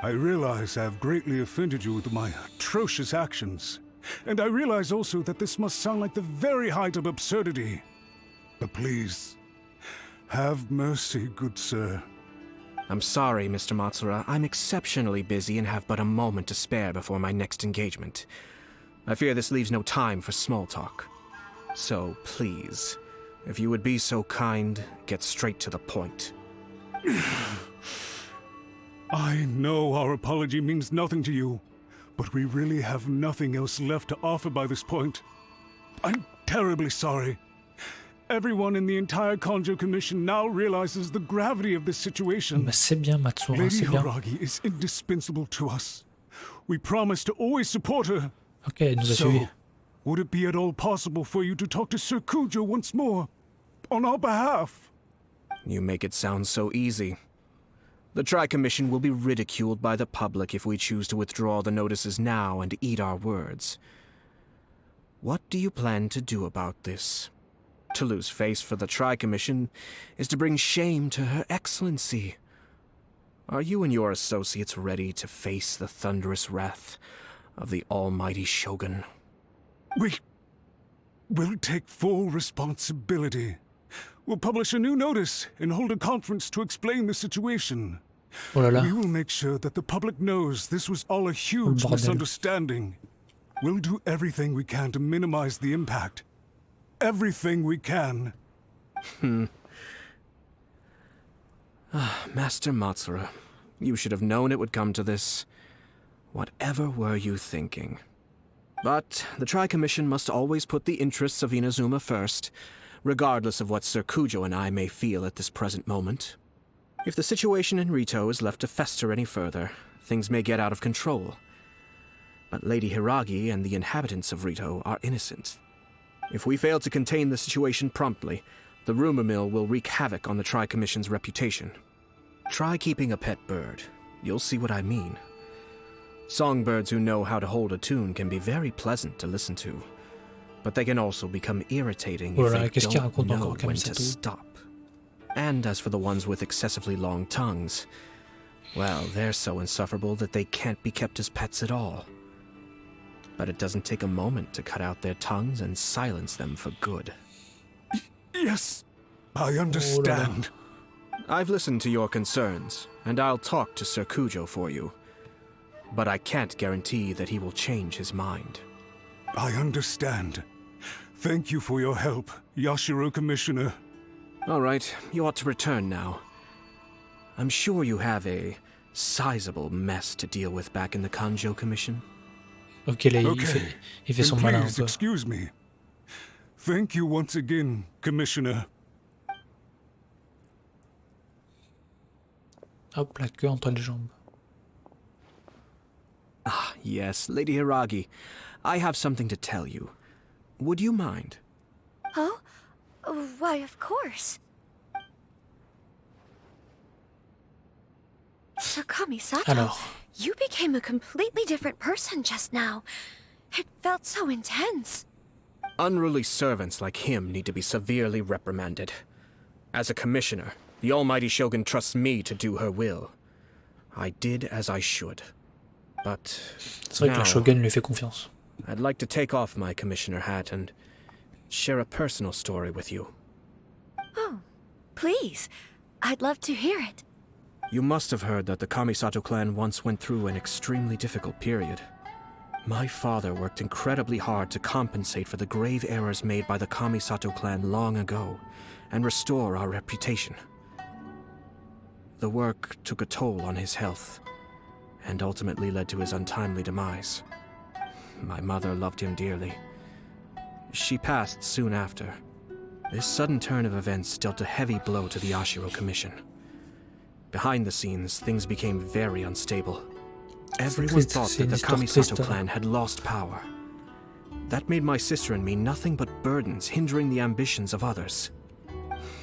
I realize I have greatly offended you with my atrocious actions, and I realize also that this must sound like the very height of absurdity. But please, have mercy, good sir. I'm sorry, Mr. Matsura. I'm exceptionally busy and have but a moment to spare before my next engagement. I fear this leaves no time for small talk. So, please, if you would be so kind, get straight to the point. I know our apology means nothing to you, but we really have nothing else left to offer by this point. I'm terribly sorry. Everyone in the entire Konjo Commission now realizes the gravity of this situation. C'est bien, Matsura, Lady c'est bien. Hiragi is indispensable to us. We promise to always support her. Ok, il nous a suivis. Would it be at all possible for you to talk to Sir Cujo once more, on our behalf? You make it sound so easy. The Tri-Commission will be ridiculed by the public if we choose to withdraw the notices now and eat our words. What do you plan to do about this? To lose face for the Tri-Commission is to bring shame to Her Excellency. Are you and your associates ready to face the thunderous wrath of the almighty Shogun? We'll take full responsibility. We'll publish a new notice and hold a conference to explain the situation. Oh là là. We will make sure that the public knows this was all a huge misunderstanding. We'll do everything we can to minimize the impact. Everything we can. Master Matsura, you should have known it would come to this. Whatever were you thinking? But the Tri-Commission must always put the interests of Inazuma first, regardless of what Sir Cujo and I may feel at this present moment. If the situation in Rito is left to fester any further, things may get out of control. But Lady Hiragi and the inhabitants of Rito are innocent. If we fail to contain the situation promptly, the rumor mill will wreak havoc on the Tri-Commission's reputation. Try keeping a pet bird. You'll see what I mean. Songbirds who know how to hold a tune can be very pleasant to listen to, but they can also become irritating if they don't know when to stop. And as for the ones with excessively long tongues, well, they're so insufferable that they can't be kept as pets at all. But it doesn't take a moment to cut out their tongues and silence them for good. Yes, I understand. I've listened to your concerns, and I'll talk to Sir Cujo for you. But I can't guarantee that he will change his mind. I understand. Thank you for your help, Yashiro Commissioner. All right, you ought to return now. I'm sure you have a sizable mess to deal with back in the Kanjo Commission. Ok, là, il fait son malin un peu. Excuse me. Thank you once again, Commissioner. Hop, la queue entre les jambes. Ah, yes, Lady Hiragi. I have something to tell you. Would you mind? Oh? Why, of course. So, Kamisato, you became a completely different person just now. It felt so intense. Unruly servants like him need to be severely reprimanded. As a commissioner, the almighty Shogun trusts me to do her will. I did as I should. But c'est vrai que le Shogun lui fait confiance. I'd like to take off my commissioner hat and share a personal story with you. Oh, please. I'd love to hear it. You must have heard that the Kamisato clan once went through an extremely difficult period. My father worked incredibly hard to compensate for the grave errors made by the Kamisato clan long ago and restore our reputation. The work took a toll on his health and ultimately led to his untimely demise. My mother loved him dearly. She passed soon after. This sudden turn of events dealt a heavy blow to the Yashiro Commission. Behind the scenes, things became very unstable. Everyone thought that the Kamisato clan had lost power. That made my sister and me nothing but burdens, hindering the ambitions of others.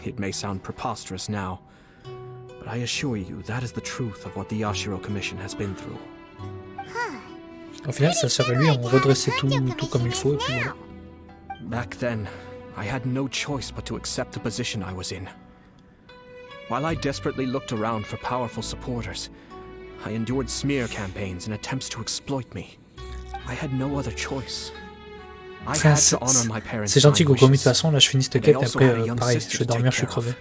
It may sound preposterous now, but I assure you that is the truth of what the Yashiro Commission has been through. Au final, sa sœur et lui ont redressé tout comme il faut, et puis voilà. Back then, I had no choice but to accept the position I was in. While I desperately looked around for powerful supporters, I endured smear campaigns and attempts to exploit me. I had no other choice. I had to honor my parents' C'est gentil, Gogo, mais de toute façon, là, je finis cette quête, et après, pareil, je vais dormir, je suis crevé.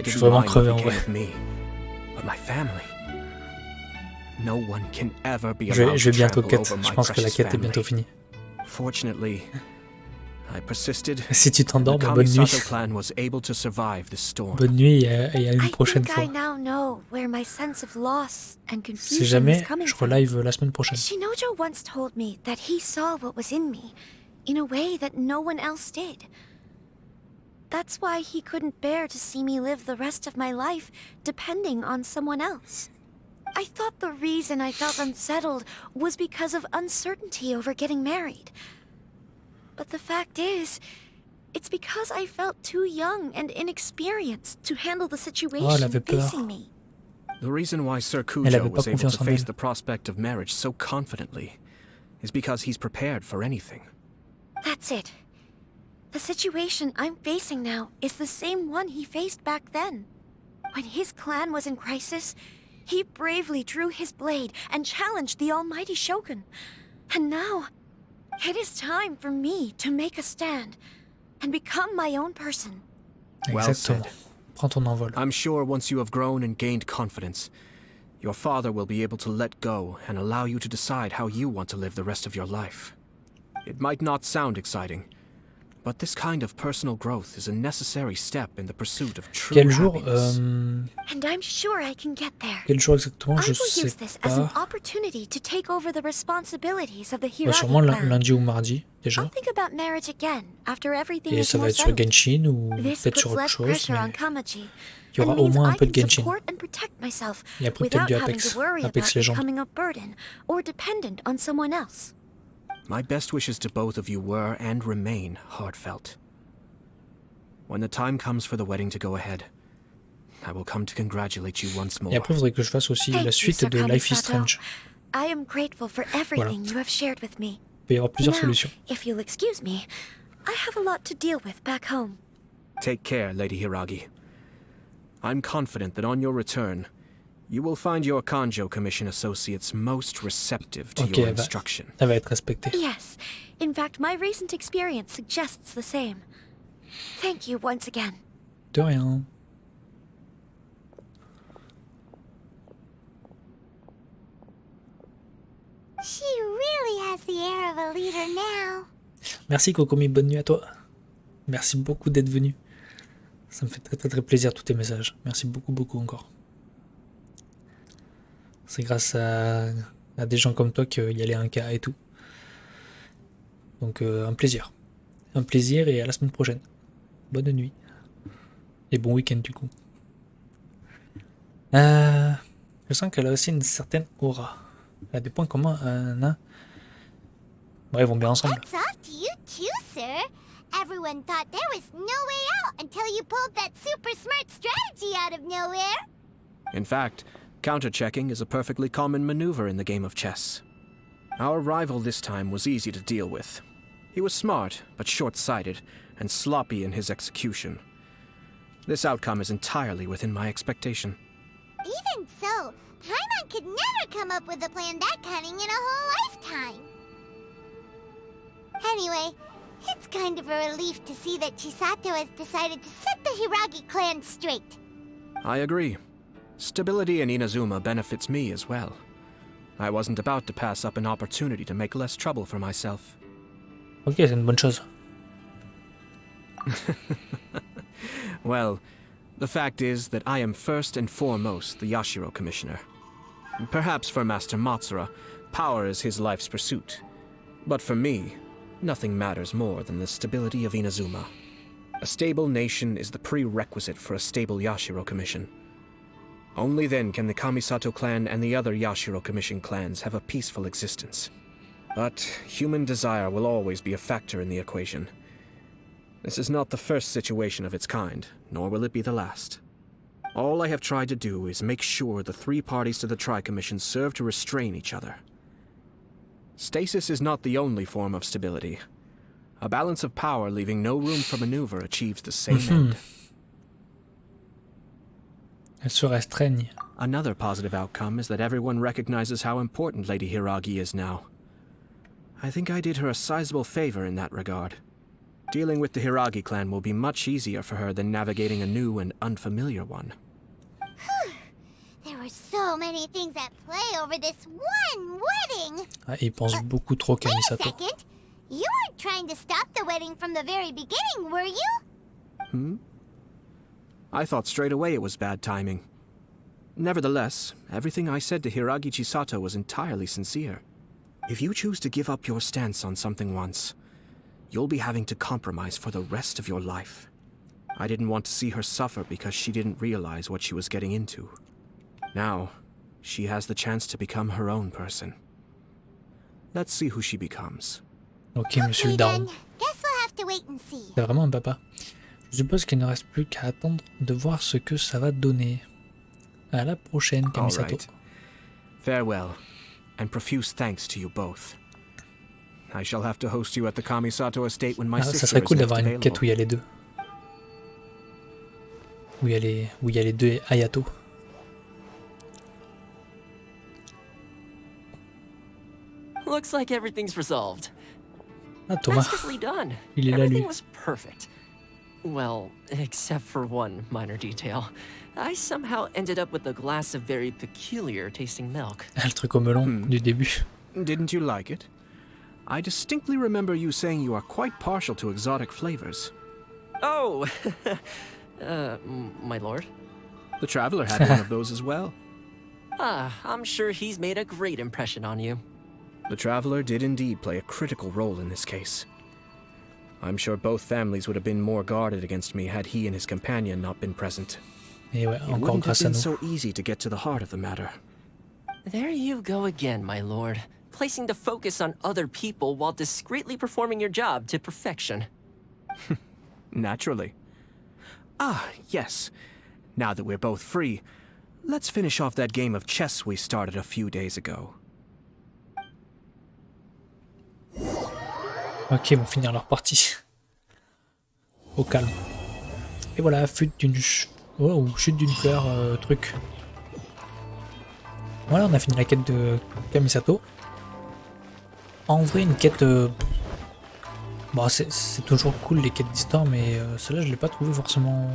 Je suis vraiment crevé, en vrai. Je vais bientôt quête, je pense que la quête est bientôt finie. Si tu t'endors, bah, bonne nuit. Bonne nuit et à une prochaine fois. Si jamais, je relive la semaine prochaine. Shinojo once told me that he saw what was in me in a way that no one else did. That's why he couldn't bear to see me live the rest of my life depending on someone else. I thought the reason I felt unsettled was because of uncertainty over getting married. But the fact is, it's because I felt too young and inexperienced to handle the situation facing me. The reason why Sir Cujo was able to face the prospect of marriage so confidently is because he's prepared for anything. That's it. The situation I'm facing now is the same one he faced back then. When his clan was in crisis, he bravely drew his blade and challenged the almighty Shogun. And now, it is time for me to make a stand and become my own person. Well said. Prends ton envol. I'm sure once you have grown and gained confidence, your father will be able to let go and allow you to decide how you want to live the rest of your life. It might not sound exciting, but this kind of personal growth is a necessary step in the pursuit of true happiness. And I'm sure I can get there. Quel jour exactement, je I will use sais this as an pas. opportunity to take over the responsibilities of the Ouais, Hiragi sûrement clan. lundi ou mardi, déjà. I'll think about marriage again after everything Et is ça va more être sur settled. Genshin ou This peut-être puts sur autre less chose, pressure on mais Kamaji. il y aura and au means moins un I peu de can Genshin. support and protect myself Et après peut-être without du having Apex, to worry Apex about Legends. becoming a burden or dependent on someone else. My best wishes to both of you were and remain heartfelt. When the time comes for the wedding to go ahead, I will come to congratulate you once more. Et après, il faudrait que je fasse aussi la suite de Life is Strange. I am grateful for everything you have shared with me. Il peut y avoir plusieurs Now, solutions. if you'll excuse me, I have a lot to deal with back home. Take care, Lady Hiragi. I'm confident that on your return, you will find your Kanjo Commission associates most receptive to your instruction. Elle va être respectée. Yes. In fact, my recent experience suggests the same. Thank you once again. De rien. She really has the air of a leader now. Merci Kokomi, bonne nuit à toi. Merci beaucoup d'être venu. Ça me fait très plaisir tous tes messages. Merci beaucoup encore. C'est grâce à des gens comme toi qu'il y a les 1K et tout. Donc un plaisir. Un plaisir et à la semaine prochaine. Bonne nuit. Et bon week-end du coup. Je sens qu'elle a aussi une certaine aura. Elle a des points communs à un nain. Ouais, ils vont bien ensemble. Hats off to you too, sir. Everyone thought there was no way out until you pulled that super smart strategy out of nowhere. In fact, counter-checking is a perfectly common maneuver in the game of chess. Our rival this time was easy to deal with. He was smart, but short-sighted, and sloppy in his execution. This outcome is entirely within my expectation. Even so, Paimon could never come up with a plan that cunning in a whole lifetime. Anyway, it's kind of a relief to see that Chisato has decided to set the Hiragi clan straight. I agree. Stability in Inazuma benefits me as well. I wasn't about to pass up an opportunity to make less trouble for myself. Ok, c'est une bonne chose. Well, the fact is that I am first and foremost the Yashiro Commissioner. Perhaps for Master Matsura, power is his life's pursuit. But for me, nothing matters more than the stability of Inazuma. A stable nation is the prerequisite for a stable Yashiro Commission. Only then can the Kamisato clan and the other Yashiro Commission clans have a peaceful existence. But human desire will always be a factor in the equation. This is not the first situation of its kind, nor will it be the last. All I have tried to do is make sure the three parties to the Tri-Commission serve to restrain each other. Stasis is not the only form of stability. A balance of power leaving no room for maneuver achieves the same end. Elle se restreigne. Another positive outcome is that everyone recognizes how important Lady Hiragi is now. I think I did her a sizable favor in that regard. Dealing with the Hiragi clan will be much easier for her than navigating a new and unfamiliar one. There were so many things at play over this one wedding. Ah, il pense beaucoup trop Wait a Kamisato. second. You weren't trying to stop the wedding from the very beginning, were you? I thought straight away it was bad timing. Nevertheless, everything I said to Hiragi Chisato was entirely sincere. If you choose to give up your stance on something once, you'll be having to compromise for the rest of your life. I didn't want to see her suffer because she didn't realize what she was getting into. Now, she has the chance to become her own person. Let's see who she becomes. Ok, monsieur le daron. C'est vraiment un papa. Je suppose qu'il ne reste plus qu'à attendre de voir ce que ça va donner. À la prochaine, Kamisato. Right. Farewell, and profuse thanks to you both. I shall have to host you at the Kamisato estate when my sister ça serait cool is d'avoir next une quête où il y a les deux. Où il y a les deux Ayato. Looks like everything's resolved. Ah, Thomas. Masterfully done. Il est là, lui. Everything was perfect. Well, except for one minor detail. I somehow ended up with a glass of very peculiar tasting milk. Le truc au melon du début. Didn't you like it? I distinctly remember you saying you are quite partial to exotic flavors. Oh, my lord. The Traveler had one of those as well. I'm sure he's made a great impression on you. The Traveler did indeed play a critical role in this case. I'm sure both families would have been more guarded against me had he and his companion not been present. Et ouais, it encore wouldn't have grâce à been nous. so easy to get to the heart of the matter. There you go again, my lord. Placing the focus on other people while discreetly performing your job to perfection. Naturally. Ah, yes. Now that we're both free, let's finish off that game of chess we started a few days ago. Ok, ils vont finir leur partie. Au calme. Et voilà, chute d'une fleur, truc. Voilà, on a fini la quête de Kamisato. En vrai, une quête... Bon, c'est toujours cool les quêtes d'histoire, mais celle-là, je l'ai pas trouvé forcément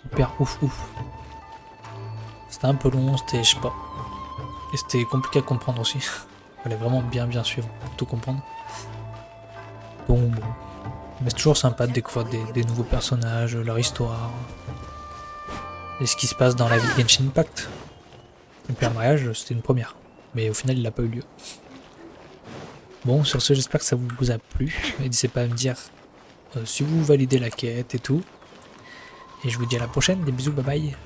hyper ouf. C'était un peu long, c'était, je sais pas. Et c'était compliqué à comprendre aussi. Fallait vraiment bien suivre pour tout comprendre. Bon. Mais c'est toujours sympa de découvrir des nouveaux personnages, leur histoire. Et ce qui se passe dans la vie de Genshin Impact. Et puis un mariage, c'était une première. Mais au final, il n'a pas eu lieu. Bon, sur ce, j'espère que ça vous a plu. N'hésitez pas à me dire si vous validez la quête et tout. Et je vous dis à la prochaine. Des bisous, bye bye.